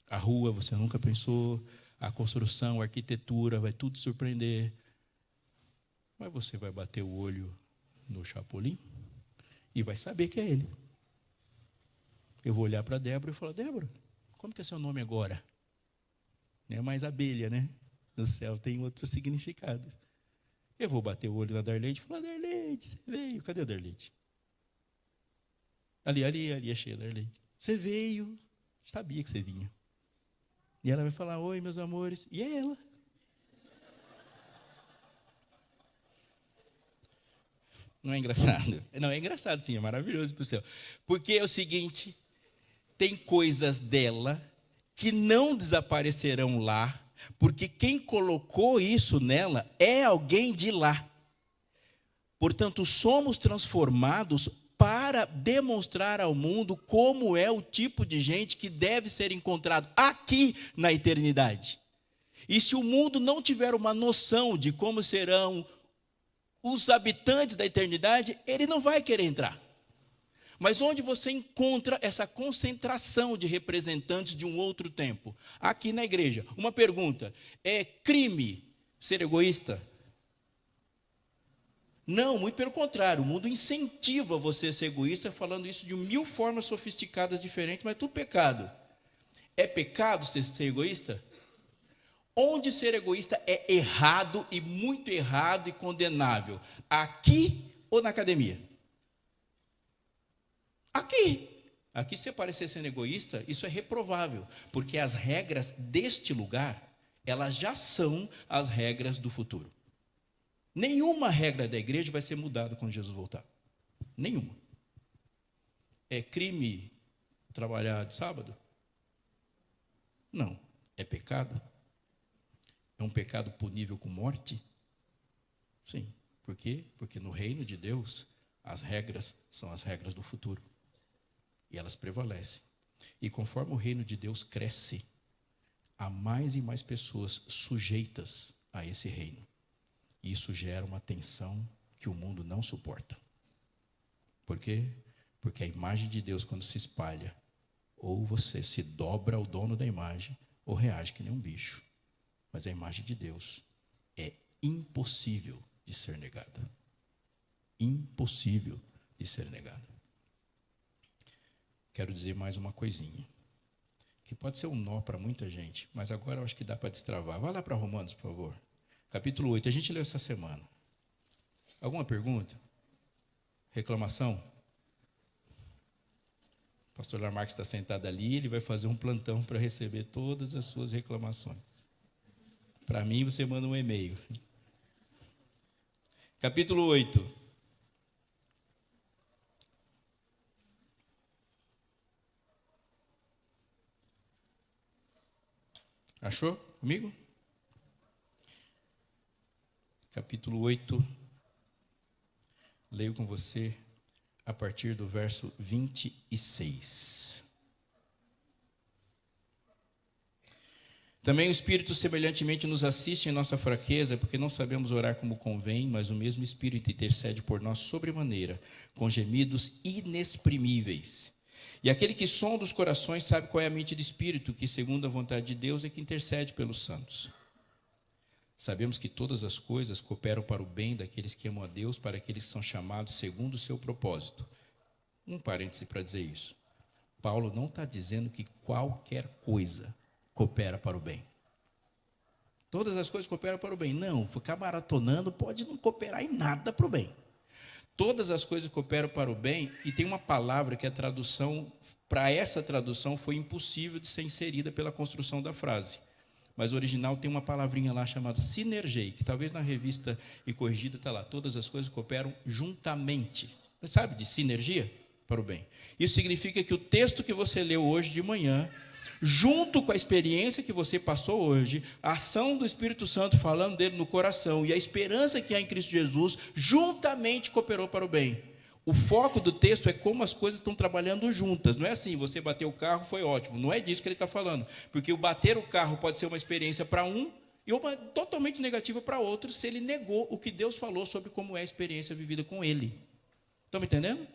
A rua, você nunca pensou. A construção, a arquitetura, vai tudo surpreender. Mas você vai bater o olho no Chapolin e vai saber que é ele. Eu vou olhar para a Débora e falar, Débora, como que é seu nome agora? Não é mais abelha, né? No céu tem outro significado. Eu vou bater o olho na Darleide e falar, Darleide, você veio. Cadê a Darleide? Ali é cheia a Darleide. Você veio, sabia que você vinha. E ela vai falar, oi, meus amores. E é ela. Não é engraçado? Não, é engraçado sim, é maravilhoso para o céu. Porque é o seguinte, tem coisas dela que não desaparecerão lá, porque quem colocou isso nela é alguém de lá. Portanto, somos transformados para demonstrar ao mundo como é o tipo de gente que deve ser encontrado aqui na eternidade. E se o mundo não tiver uma noção de como serão os habitantes da eternidade, ele não vai querer entrar. Mas onde você encontra essa concentração de representantes de um outro tempo? Aqui na igreja. Uma pergunta, é crime ser egoísta? Não, muito pelo contrário, o mundo incentiva você a ser egoísta, falando isso de 1000 formas sofisticadas diferentes, mas tudo pecado. É pecado ser egoísta? Onde ser egoísta é errado, e muito errado e condenável? Aqui ou na academia? Aqui. Aqui, se parecer sendo egoísta, isso é reprovável, porque as regras deste lugar, elas já são as regras do futuro. Nenhuma regra da igreja vai ser mudada quando Jesus voltar. Nenhuma. É crime trabalhar de sábado? Não. É pecado? É um pecado punível com morte? Sim. Por quê? Porque no reino de Deus, as regras são as regras do futuro. E elas prevalecem. E conforme o reino de Deus cresce, há mais e mais pessoas sujeitas a esse reino. E isso gera uma tensão que o mundo não suporta. Por quê? Porque a imagem de Deus, quando se espalha, ou você se dobra ao dono da imagem, ou reage que nem um bicho. Mas a imagem de Deus é impossível de ser negada. Impossível de ser negada. Quero dizer mais uma coisinha, que pode ser um nó para muita gente, mas agora eu acho que dá para destravar. Vai lá para Romanos, por favor. Capítulo 8, a gente leu essa semana. Alguma pergunta? Reclamação? O pastor Lamarck está sentado ali, ele vai fazer um plantão para receber todas as suas reclamações. Para mim, você manda um e-mail. Capítulo 8. Achou comigo? Capítulo 8. Leio com você a partir do verso 26. Também o Espírito semelhantemente nos assiste em nossa fraqueza, porque não sabemos orar como convém, mas o mesmo Espírito intercede por nós sobremaneira, com gemidos inexprimíveis. E aquele que sonda os corações sabe qual é a mente do Espírito, que segundo a vontade de Deus é que intercede pelos santos. Sabemos que todas as coisas cooperam para o bem daqueles que amam a Deus, para aqueles que são chamados segundo o seu propósito. Um parêntese para dizer isso. Paulo não está dizendo que qualquer coisa coopera para o bem. Todas as coisas cooperam para o bem. Não, ficar maratonando pode não cooperar em nada para o bem. Todas as coisas cooperam para o bem, e tem uma palavra que a tradução, para essa tradução, foi impossível de ser inserida pela construção da frase. Mas o original tem uma palavrinha lá chamada sinergei, que talvez na revista e corrigida está lá. Todas as coisas cooperam juntamente. Você sabe de sinergia? Para o bem. Isso significa que o texto que você leu hoje de manhã, junto com a experiência que você passou hoje, a ação do Espírito Santo falando dele no coração e a esperança que há em Cristo Jesus, juntamente cooperou para o bem. O foco do texto é como as coisas estão trabalhando juntas. Não é assim, você bateu o carro, foi ótimo. Não é disso que ele está falando. Porque o bater o carro pode ser uma experiência para um e uma totalmente negativa para outro, se ele negou o que Deus falou sobre como é a experiência vivida com ele. Estão me entendendo?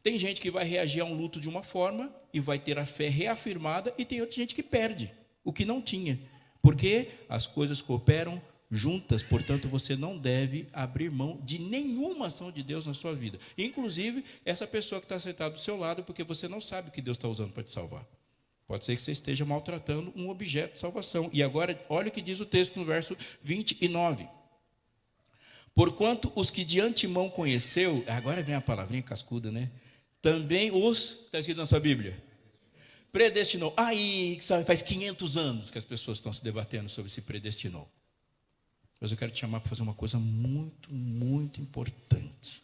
Tem gente que vai reagir a um luto de uma forma e vai ter a fé reafirmada, e tem outra gente que perde o que não tinha. Porque as coisas cooperam juntas, portanto, você não deve abrir mão de nenhuma ação de Deus na sua vida. Inclusive, essa pessoa que está sentada do seu lado, porque você não sabe o que Deus está usando para te salvar. Pode ser que você esteja maltratando um objeto de salvação. E agora, olha o que diz o texto no verso 29. Porquanto os que de antemão conheceu, agora vem a palavrinha cascuda, né? Também os, está escrito na sua Bíblia, predestinou. Aí, sabe, faz 500 anos que as pessoas estão se debatendo sobre se predestinou. Mas eu quero te chamar para fazer uma coisa muito, muito importante.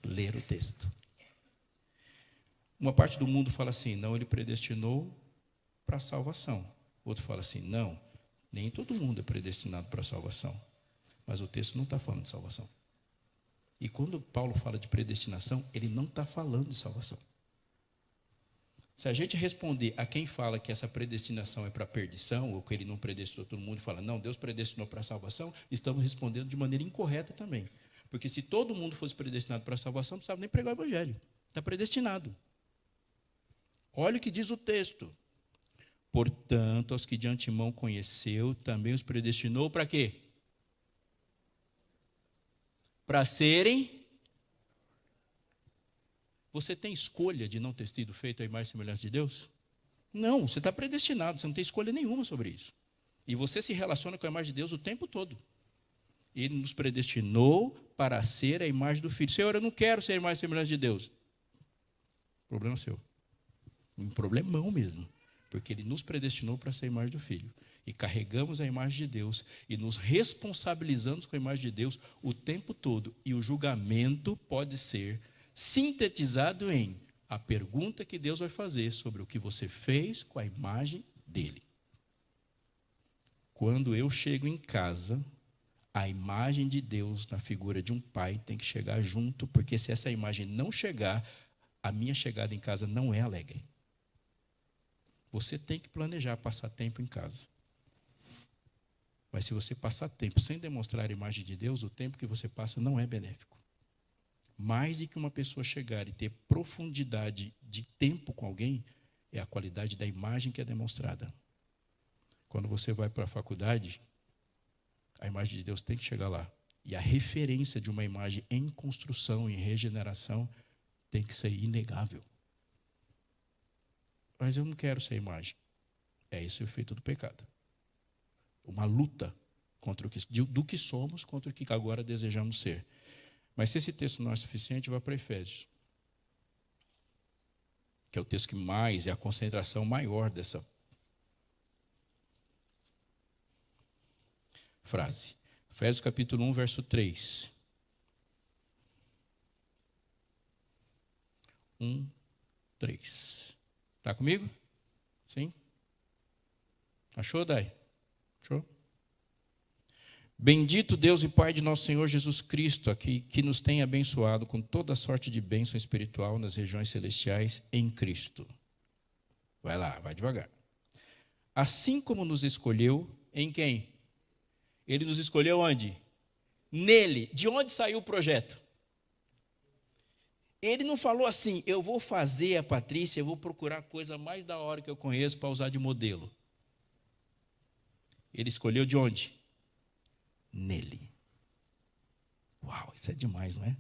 Ler o texto. Uma parte do mundo fala assim, não, ele predestinou para a salvação. Outro fala assim, não, nem todo mundo é predestinado para a salvação. Mas o texto não está falando de salvação. E quando Paulo fala de predestinação, ele não está falando de salvação. Se a gente responder a quem fala que essa predestinação é para perdição, ou que ele não predestinou todo mundo e fala, não, Deus predestinou para a salvação, estamos respondendo de maneira incorreta também. Porque se todo mundo fosse predestinado para a salvação, não precisava nem pregar o evangelho. Está predestinado. Olha o que diz o texto. Portanto, aos que de antemão conheceu, também os predestinou para quê? Para serem. Você tem escolha de não ter sido feito a imagem e semelhança de Deus? Não, você está predestinado, você não tem escolha nenhuma sobre isso. E você se relaciona com a imagem de Deus o tempo todo. Ele nos predestinou para ser a imagem do Filho. Senhor, eu não quero ser a imagem e semelhança de Deus. Problema seu. Um problemão mesmo. Porque Ele nos predestinou para ser a imagem do Filho. E carregamos a imagem de Deus e nos responsabilizamos com a imagem de Deus o tempo todo. E o julgamento pode ser sintetizado em a pergunta que Deus vai fazer sobre o que você fez com a imagem dele. Quando eu chego em casa, a imagem de Deus na figura de um pai tem que chegar junto, porque se essa imagem não chegar, a minha chegada em casa não é alegre. Você tem que planejar passar tempo em casa. Mas se você passar tempo sem demonstrar a imagem de Deus, o tempo que você passa não é benéfico. Mais do que uma pessoa chegar e ter profundidade de tempo com alguém, é a qualidade da imagem que é demonstrada. Quando você vai para a faculdade, a imagem de Deus tem que chegar lá. E a referência de uma imagem em construção, em regeneração, tem que ser inegável. Mas eu não quero ser imagem. É esse o efeito do pecado. Uma luta contra do que somos, contra o que agora desejamos ser. Mas se esse texto não é suficiente, vá para Efésios. Que é o texto que mais, é a concentração maior dessa frase. Efésios capítulo 1, verso 3. 1, 3. Está comigo? Sim? Achou, Dai? Achou? Bendito Deus e Pai de nosso Senhor Jesus Cristo, aqui, que nos tem abençoado com toda sorte de bênção espiritual nas regiões celestiais em Cristo. Vai lá, vai devagar. Assim como nos escolheu, em quem? Ele nos escolheu onde? Nele. De onde saiu o projeto? Ele não falou assim, eu vou fazer a Patrícia, eu vou procurar a coisa mais da hora que eu conheço para usar de modelo. Ele escolheu de onde? Nele. Uau, isso é demais, não é?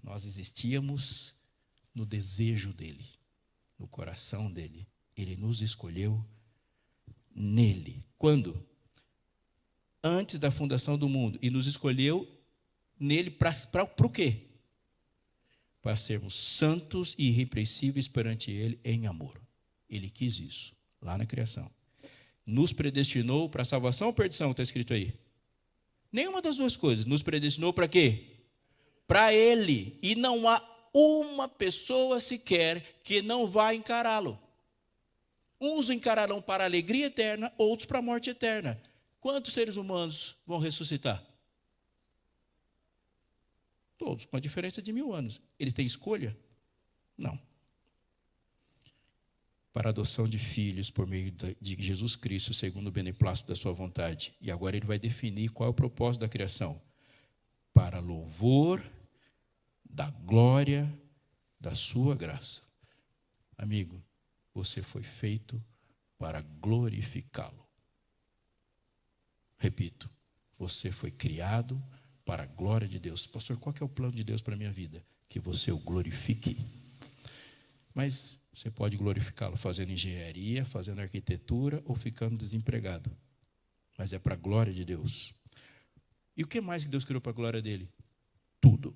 Nós existíamos no desejo dele, no coração dele. Ele nos escolheu nele. Quando? antes da fundação do mundo e nos escolheu nele para o quê? Para sermos santos e irrepreensíveis perante Ele em amor. Ele quis isso, lá na criação. Nos predestinou para salvação ou perdição, está escrito aí? Nenhuma das duas coisas. Nos predestinou para quê? Para Ele. E não há uma pessoa sequer que não vá encará-lo. Uns encararão para a alegria eterna, outros para a morte eterna. Quantos seres humanos vão ressuscitar? Todos, com a diferença de 1000 anos. Eles têm escolha? Não. Para a adoção de filhos por meio de Jesus Cristo, segundo o beneplácito da sua vontade. E agora ele vai definir qual é o propósito da criação. Para louvor da glória da sua graça. Amigo, você foi feito para glorificá-lo. Repito, você foi criado para a glória de Deus. Pastor, qual que é o plano de Deus para a minha vida? Que você o glorifique. Mas você pode glorificá-lo fazendo engenharia, fazendo arquitetura ou ficando desempregado. Mas é para a glória de Deus. E o que mais que Deus criou para a glória dele? Tudo.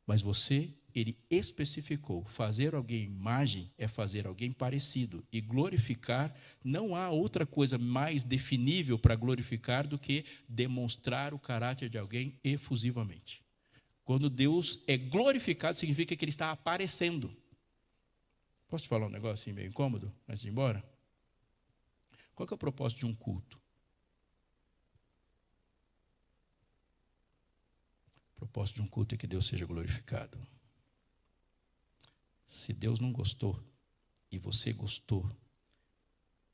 Mas você, ele especificou, fazer alguém imagem é fazer alguém parecido. E glorificar, não há outra coisa mais definível para glorificar do que demonstrar o caráter de alguém efusivamente. Quando Deus é glorificado, significa que ele está aparecendo. Posso te falar um negócio assim meio incômodo, antes de ir embora? Qual que é o propósito de um culto? O propósito de um culto é que Deus seja glorificado. Se Deus não gostou e você gostou,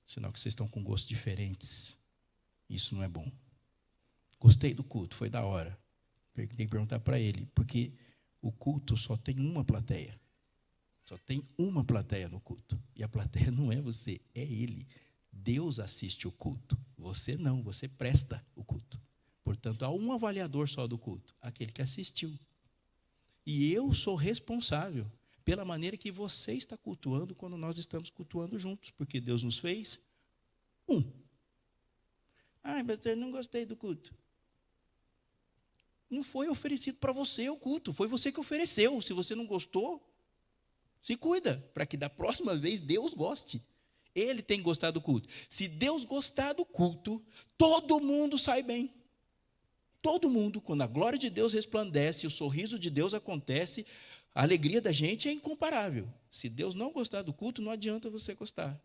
sinal que vocês estão com gostos diferentes. Isso não é bom. Gostei do culto, foi da hora. Tem que perguntar para ele, porque o culto só tem uma plateia. Só tem uma plateia no culto. E a plateia não é você, é ele. Deus assiste o culto. Você não, você presta o culto. Portanto, há um avaliador só do culto, aquele que assistiu. E eu sou responsável pela maneira que você está cultuando quando nós estamos cultuando juntos, porque Deus nos fez um. Mas eu não gostei do culto. Não foi oferecido para você o culto, foi você que ofereceu. Se você não gostou, se cuida, para que da próxima vez Deus goste. Ele tem gostado do culto. Se Deus gostar do culto, todo mundo sai bem. Todo mundo, quando a glória de Deus resplandece, o sorriso de Deus acontece, a alegria da gente é incomparável. Se Deus não gostar do culto, não adianta você gostar.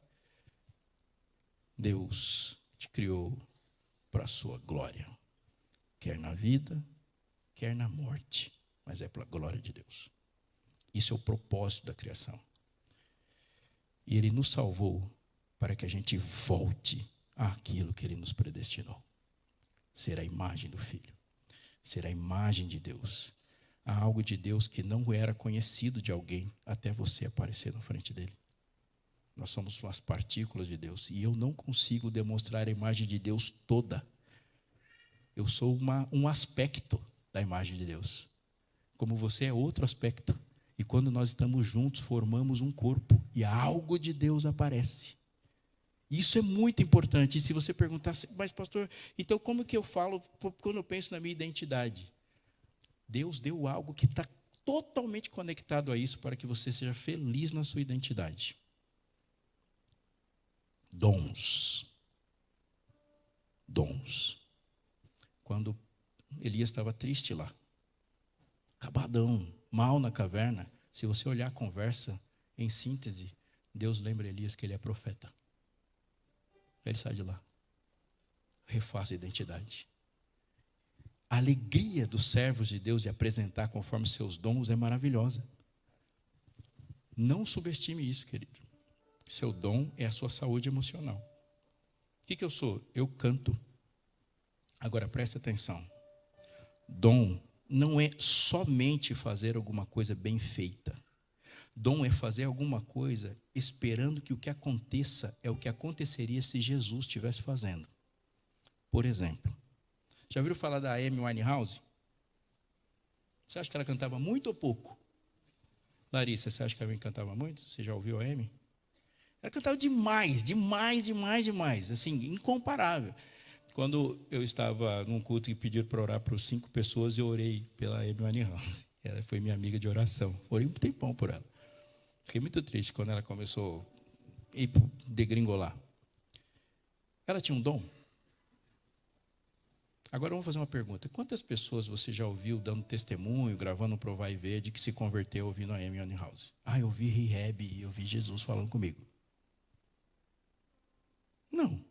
Deus te criou para a sua glória. Quer na vida, quer na morte. Mas é para a glória de Deus. Isso é o propósito da criação. E Ele nos salvou para que a gente volte àquilo que Ele nos predestinou. Ser a imagem do Filho. Ser a imagem de Deus. Há algo de Deus que não era conhecido de alguém até você aparecer na frente dele. Nós somos umas partículas de Deus. E eu não consigo demonstrar a imagem de Deus toda. Eu sou um aspecto da imagem de Deus. Como você é outro aspecto. E quando nós estamos juntos, formamos um corpo. E algo de Deus aparece. Isso é muito importante. E se você perguntar, mas pastor, então como que eu falo quando eu penso na minha identidade? Deus deu algo que está totalmente conectado a isso para que você seja feliz na sua identidade. Dons. Dons. Quando Elias estava triste lá, acabadão, mal na caverna, se você olhar a conversa, em síntese, Deus lembra Elias que ele é profeta. Ele sai de lá. Refaça a identidade. A alegria dos servos de Deus de apresentar conforme seus dons é maravilhosa. Não subestime isso, querido. Seu dom é a sua saúde emocional. O que eu sou? Eu canto. Agora preste atenção. Dom não é somente fazer alguma coisa bem feita. Dom é fazer alguma coisa esperando que o que aconteça é o que aconteceria se Jesus estivesse fazendo. Por exemplo, já ouviram falar da Amy Winehouse? Você acha que ela cantava muito ou pouco? Larissa, você acha que ela cantava muito? Você já ouviu a Amy? Ela cantava demais, demais, demais, demais. Assim, incomparável. Quando eu estava num culto e pediram para orar por 5 pessoas, eu orei pela Amy Winehouse. Ela foi minha amiga de oração. Orei um tempão por ela. Fiquei muito triste quando ela começou a ir degringolar. Ela tinha um dom. Agora vamos fazer uma pergunta. Quantas pessoas você já ouviu dando testemunho, gravando um Provar e Ver, de que se converteu ouvindo a Amy Winehouse? Eu vi Rehab, eu vi Jesus falando comigo. Não.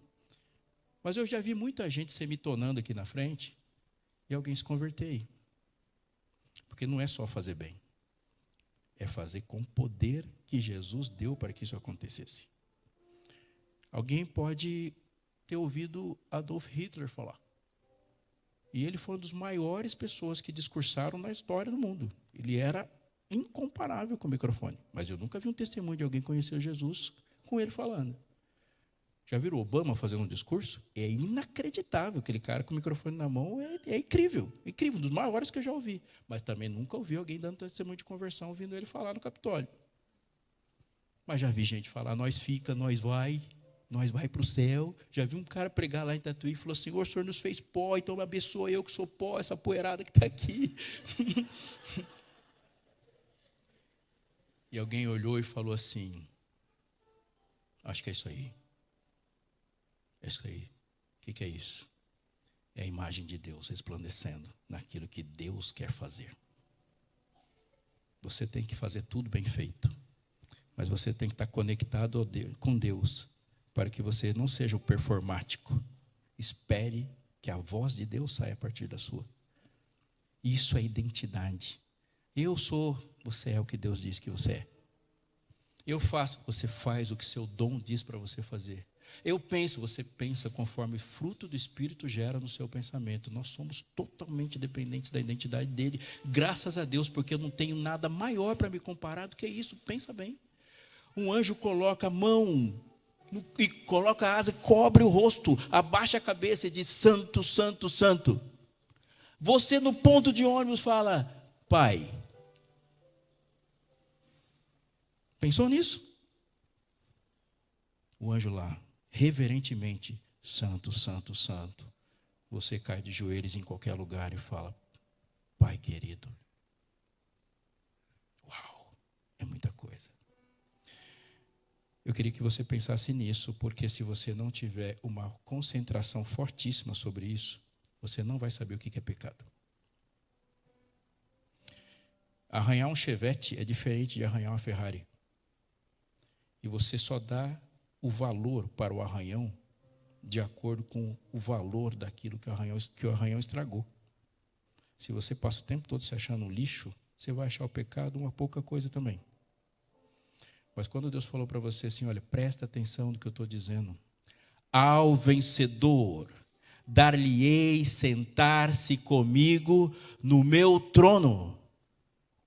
Mas eu já vi muita gente semitonando aqui na frente e alguém se converter. Porque não é só fazer bem. É fazer com o poder que Jesus deu para que isso acontecesse. Alguém pode ter ouvido Adolf Hitler falar. E ele foi uma das maiores pessoas que discursaram na história do mundo. Ele era incomparável com o microfone. Mas eu nunca vi um testemunho de alguém conhecer Jesus com ele falando. Já viram Obama fazendo um discurso? É inacreditável. Aquele cara com o microfone na mão é incrível. Incrível, um dos maiores que eu já ouvi. Mas também nunca ouvi alguém dando testemunho de conversão ouvindo ele falar no Capitólio. Mas já vi gente falar, nós fica, nós vai para o céu. Já vi um cara pregar lá em Tatuí e falou assim, o Senhor nos fez pó, então me abençoa eu que sou pó, essa poeirada que está aqui. E alguém olhou e falou assim, acho que é isso aí. É isso aí. O que é isso? É a imagem de Deus resplandecendo naquilo que Deus quer fazer. Você tem que fazer tudo bem feito. Mas você tem que estar conectado com Deus, para que você não seja o performático. Espere que a voz de Deus saia a partir da sua. Isso é identidade. Eu sou, você é o que Deus diz que você é. Eu faço, você faz o que seu dom diz para você fazer. Eu penso, você pensa conforme o fruto do Espírito gera no seu pensamento. Nós somos totalmente dependentes da identidade dele. Graças a Deus, porque eu não tenho nada maior para me comparar do que isso. Pensa bem. Um anjo coloca a mão e coloca a asa, cobre o rosto, abaixa a cabeça e diz, santo, santo, santo. Você no ponto de ônibus fala, Pai. Pensou nisso? O anjo lá, reverentemente, santo, santo, santo. Você cai de joelhos em qualquer lugar e fala, Pai querido. Uau, é muita coisa. Eu queria que você pensasse nisso, porque se você não tiver uma concentração fortíssima sobre isso, você não vai saber o que é pecado. Arranhar um Chevette é diferente de arranhar uma Ferrari. E você só dá o valor para o arranhão de acordo com o valor daquilo que o arranhão estragou. Se você passa o tempo todo se achando um lixo, você vai achar o pecado uma pouca coisa também. Mas quando Deus falou para você assim, olha, presta atenção no que eu estou dizendo. Ao vencedor, dar-lhe-ei sentar-se comigo no meu trono.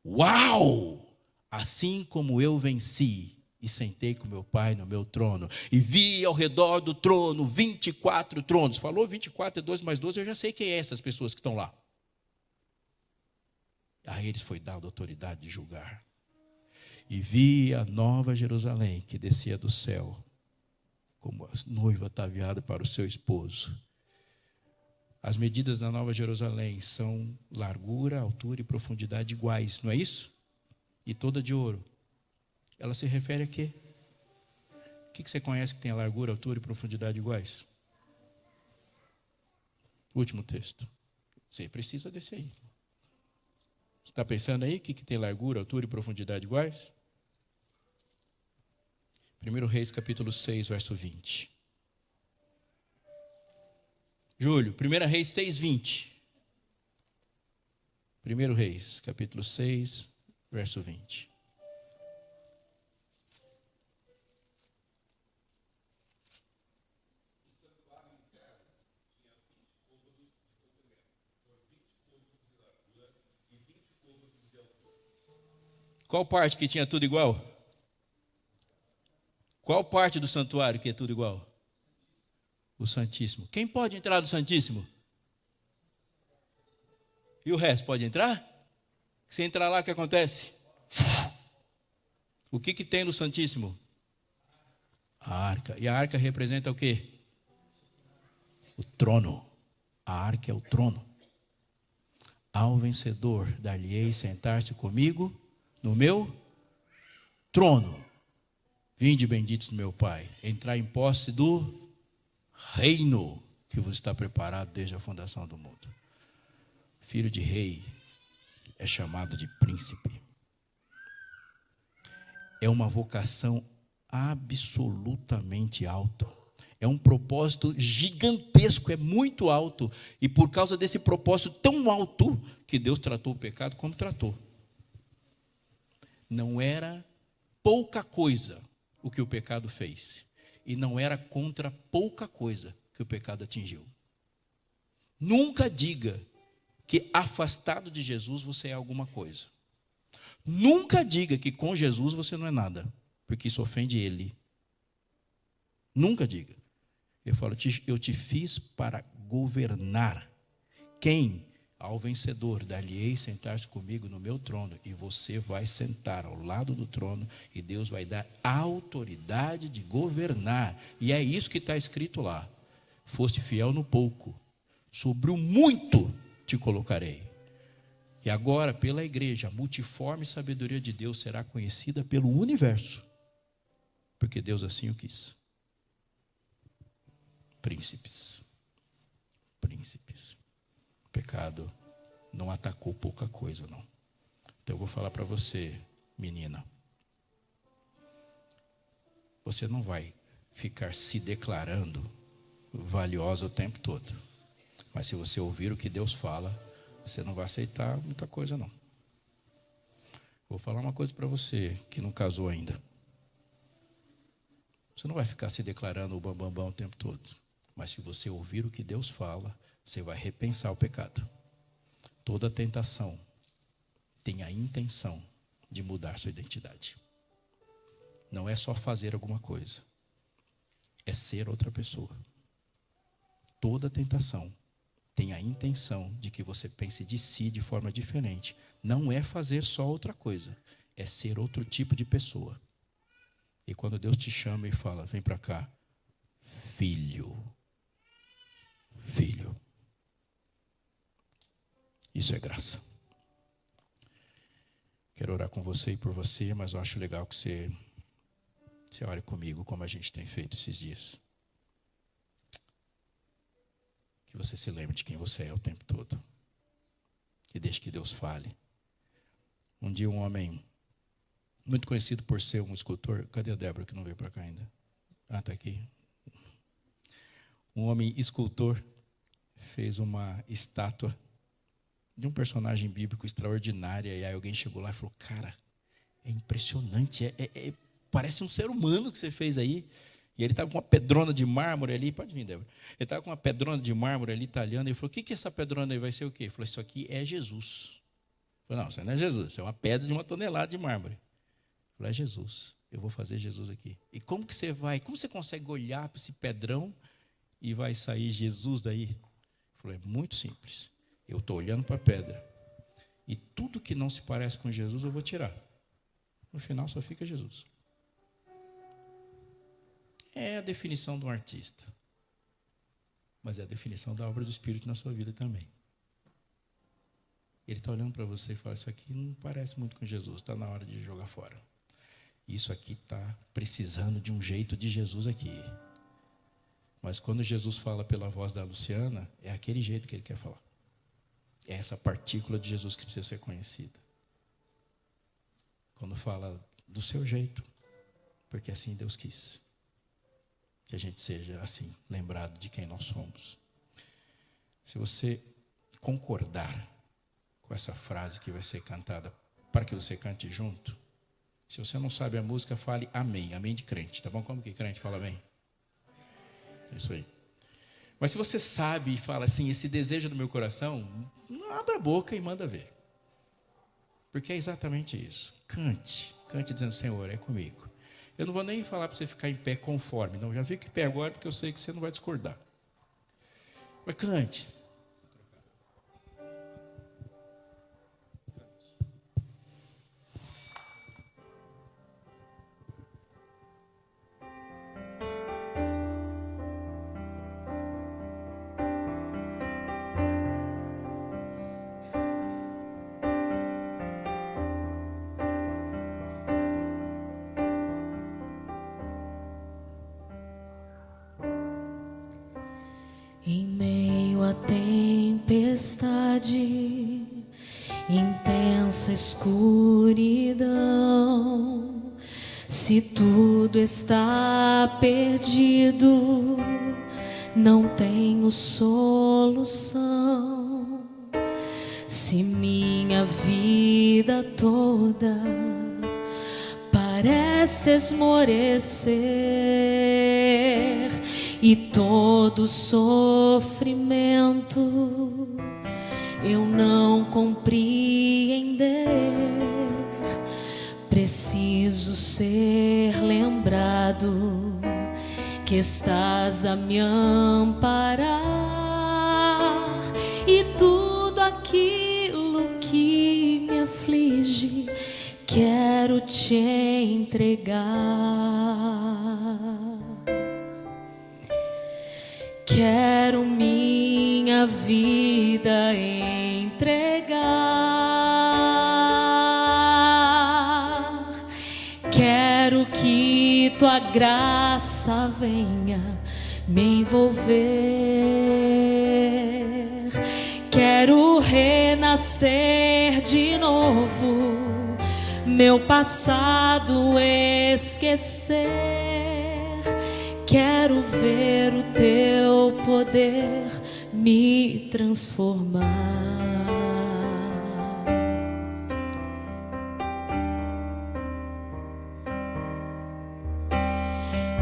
Uau! Assim como eu venci e sentei com meu Pai no meu trono, e vi ao redor do trono 24 tronos. Falou 24 e 12 mais 12, eu já sei quem é essas pessoas que estão lá. A eles foi dada a autoridade de julgar. E vi a nova Jerusalém que descia do céu, como a noiva ataviada para o seu esposo. As medidas da nova Jerusalém são largura, altura e profundidade iguais, não é isso? E toda de ouro. Ela se refere a quê? O que você conhece que tem a largura, altura e profundidade iguais? Último texto. Você precisa desse aí. Você está pensando aí o que tem largura, altura e profundidade iguais? 1 Reis, capítulo 6, verso 20. Júlio, 1 Reis 6, 20. 1 Reis, capítulo 6, verso 20. Qual parte que tinha tudo igual? Qual parte do santuário que é tudo igual? O Santíssimo. Quem pode entrar no Santíssimo? E o resto pode entrar? Se entrar lá, o que acontece? O que tem no Santíssimo? A arca. E a arca representa o quê? o trono. A arca é o trono. Ao vencedor dar-lhe-ei sentar-se comigo no meu trono. Vinde, benditos do meu Pai, entrar em posse do reino que vos está preparado desde a fundação do mundo. Filho de rei é chamado de príncipe. É uma vocação absolutamente alta. É um propósito gigantesco, é muito alto. E por causa desse propósito tão alto, que Deus tratou o pecado como tratou. Não era pouca coisa o que o pecado fez. E não era contra pouca coisa que o pecado atingiu. Nunca diga que afastado de Jesus você é alguma coisa. Nunca diga que com Jesus você não é nada, porque isso ofende Ele. Nunca diga. Eu falo, eu te fiz para governar. Quem? Ao vencedor, dar-lhe-ei sentar-se comigo no meu trono, e você vai sentar ao lado do trono, e Deus vai dar a autoridade de governar. E é isso que está escrito lá. Foste fiel no pouco, sobre o muito te colocarei. E agora, pela igreja, a multiforme sabedoria de Deus será conhecida pelo universo, porque Deus assim o quis. Príncipes. O pecado não atacou pouca coisa, não. Então eu vou falar para você, menina. Você não vai ficar se declarando valiosa o tempo todo. Mas se você ouvir o que Deus fala, você não vai aceitar muita coisa, não. Vou falar uma coisa para você que não casou ainda. Você não vai ficar se declarando o bambambam o tempo todo. Mas se você ouvir o que Deus fala, você vai repensar o pecado. Toda tentação tem a intenção de mudar sua identidade. Não é só fazer alguma coisa. É ser outra pessoa. Toda tentação tem a intenção de que você pense de si de forma diferente. Não é fazer só outra coisa. É ser outro tipo de pessoa. E quando Deus te chama e fala, vem para cá, filho. Isso é graça. Quero orar com você e por você, mas eu acho legal que você ore comigo, como a gente tem feito esses dias. Que você se lembre de quem você é o tempo todo. E deixe que Deus fale. Um dia um homem muito conhecido por ser um escultor. Cadê a Débora que não veio para cá ainda? Ah, está aqui. Um homem escultor fez uma estátua de um personagem bíblico extraordinária. E aí alguém chegou lá e falou, cara, é impressionante, parece um ser humano que você fez aí. E ele estava com uma pedrona de mármore ali, pode vir, Débora. Ele estava com uma pedrona de mármore ali, italiana, e ele falou, o que é essa pedrona aí, vai ser o quê? Ele falou, isso aqui é Jesus. Eu falei, não, isso não é Jesus, isso é uma pedra de 1 tonelada de mármore. Eu falei, é Jesus, eu vou fazer Jesus aqui. E como você consegue olhar para esse pedrão e vai sair Jesus daí? Ele falou, é muito simples. Eu estou olhando para a pedra, e tudo que não se parece com Jesus eu vou tirar. No final só fica Jesus. É a definição de um artista. Mas é a definição da obra do Espírito na sua vida também. Ele está olhando para você e fala, isso aqui não parece muito com Jesus, está na hora de jogar fora. Isso aqui está precisando de um jeito de Jesus aqui. Mas quando Jesus fala pela voz da Luciana, é aquele jeito que ele quer falar. É essa partícula de Jesus que precisa ser conhecida. Quando fala do seu jeito, porque assim Deus quis. Que a gente seja assim, lembrado de quem nós somos. Se você concordar com essa frase que vai ser cantada, para que você cante junto, se você não sabe a música, fale amém, amém de crente, tá bom? Como que crente fala amém? Isso aí. Mas se você sabe e fala assim, esse desejo do meu coração, abra a boca e manda ver. Porque é exatamente isso. Cante dizendo, Senhor, é comigo. Eu não vou nem falar para você ficar em pé conforme, não, já fica em pé agora porque eu sei que você não vai discordar. Mas cante. escuridão, se tudo está perdido, não tenho solução. Se minha vida toda parece esmorecer e todo sofrimento eu não compreender, preciso ser lembrado que estás a me amparar, e tudo aquilo que me aflige quero te entregar. Quero minha vida entregar. Quero que tua graça venha me envolver. Quero renascer de novo, meu passado esquecer. Quero ver o teu poder me transformar.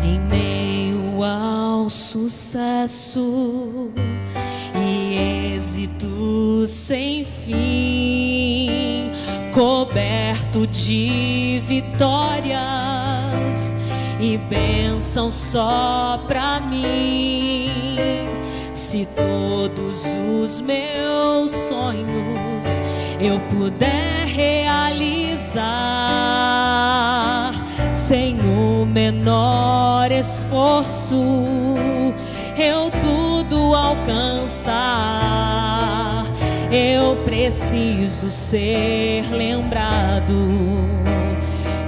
Em meio ao sucesso e êxito sem fim, coberto de vitórias e bênção só pra mim. Se todos os meus sonhos eu puder realizar sem o menor esforço, eu tudo alcançar. Eu preciso ser lembrado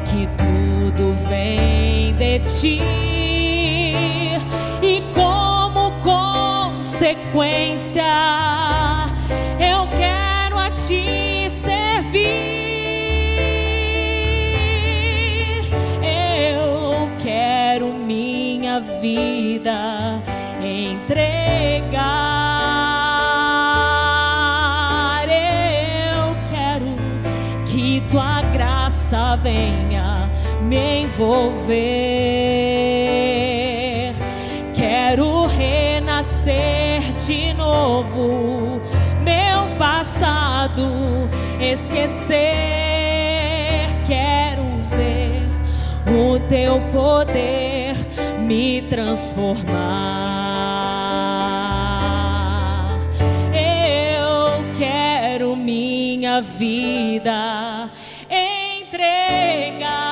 que tudo vem de ti, e como consequência eu quero a ti servir. Eu quero minha vida entregar. Eu quero que tua graça venha me envolver. Quero renascer de novo, meu passado esquecer. Quero ver o teu poder me transformar. Eu quero minha vida entregar.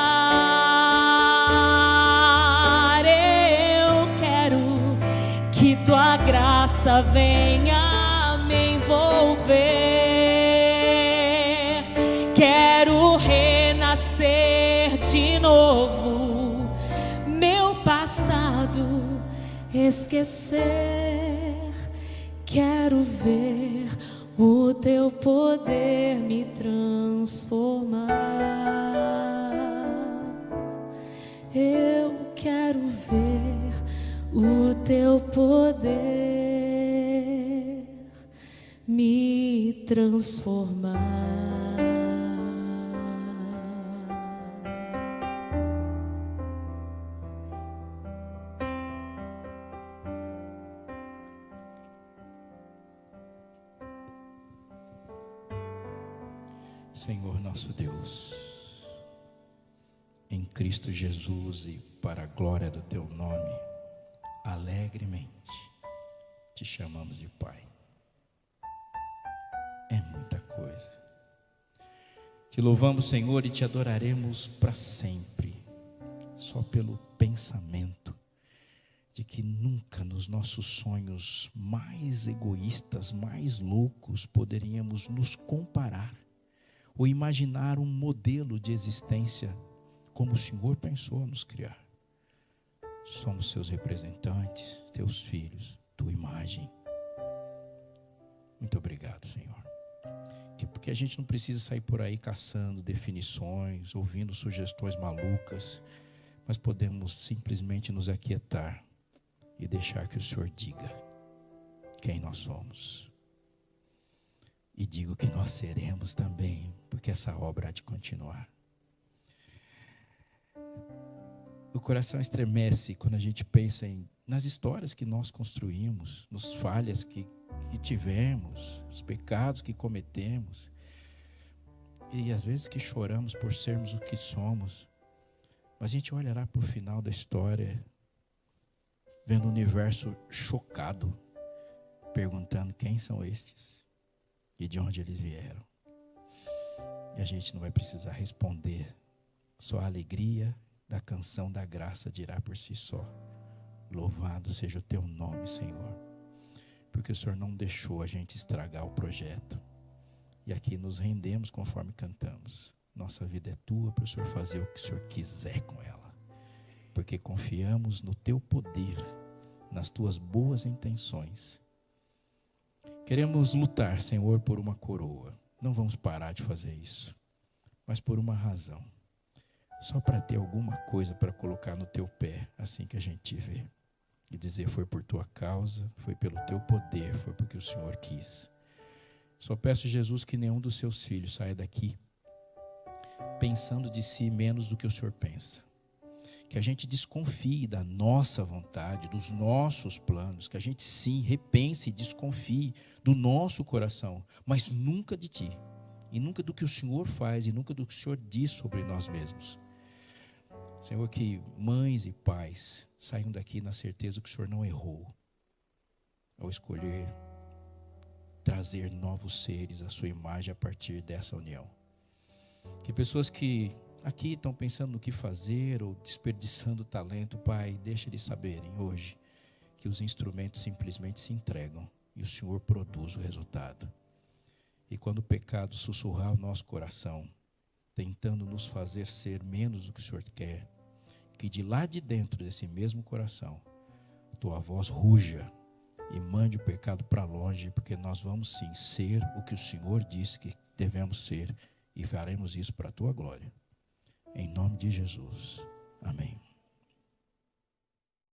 Eu quero que tua graça venha me envolver. Quero renascer de novo, meu passado esquecer. Quero ver o teu poder me transformar. Eu quero ver o teu poder me transformar. Senhor nosso Deus, em Cristo Jesus e para a glória do teu nome, alegremente te chamamos de Pai. É muita coisa. Te louvamos, Senhor, e te adoraremos para sempre, só pelo pensamento de que nunca nos nossos sonhos mais egoístas, mais loucos, poderíamos nos comparar ou imaginar um modelo de existência como o Senhor pensou nos criar. Somos seus representantes, teus filhos, tua imagem. Muito obrigado, Senhor. porque a gente não precisa sair por aí caçando definições, ouvindo sugestões malucas, mas podemos simplesmente nos aquietar e deixar que o Senhor diga quem nós somos. E diga o que nós seremos também, porque essa obra há de continuar. O coração estremece quando a gente pensa nas histórias que nós construímos, nas falhas que tivemos, os pecados que cometemos, e às vezes que choramos por sermos o que somos. Mas a gente olhará para o final da história, vendo o universo chocado, perguntando quem são estes e de onde eles vieram. E a gente não vai precisar responder, só a alegria da canção da graça dirá por si só: louvado seja o teu nome, Senhor, porque o Senhor não deixou a gente estragar o projeto. E aqui nos rendemos conforme cantamos. Nossa vida é tua, para o Senhor fazer o que o Senhor quiser com ela, porque confiamos no teu poder, nas tuas boas intenções. Queremos lutar, Senhor, por uma coroa. Não vamos parar de fazer isso, mas por uma razão. Só para ter alguma coisa para colocar no teu pé, assim que a gente te vê. E dizer: foi por tua causa, foi pelo teu poder, foi porque o Senhor quis. Só peço, Jesus, que nenhum dos seus filhos saia daqui pensando de si menos do que o Senhor pensa. Que a gente desconfie da nossa vontade, dos nossos planos, que a gente sim repense e desconfie do nosso coração, mas nunca de ti, e nunca do que o Senhor faz, e nunca do que o Senhor diz sobre nós mesmos. Senhor, que mães e pais saiam daqui na certeza que o Senhor não errou ao escolher trazer novos seres à sua imagem a partir dessa união. Que pessoas que aqui estão pensando no que fazer ou desperdiçando talento, Pai, deixa eles saberem hoje que os instrumentos simplesmente se entregam e o Senhor produz o resultado. E quando o pecado sussurrar o nosso coração, tentando nos fazer ser menos do que o Senhor quer, que de lá de dentro desse mesmo coração, tua voz ruja e mande o pecado para longe, porque nós vamos sim ser o que o Senhor disse que devemos ser, e faremos isso para a tua glória. Em nome de Jesus. Amém.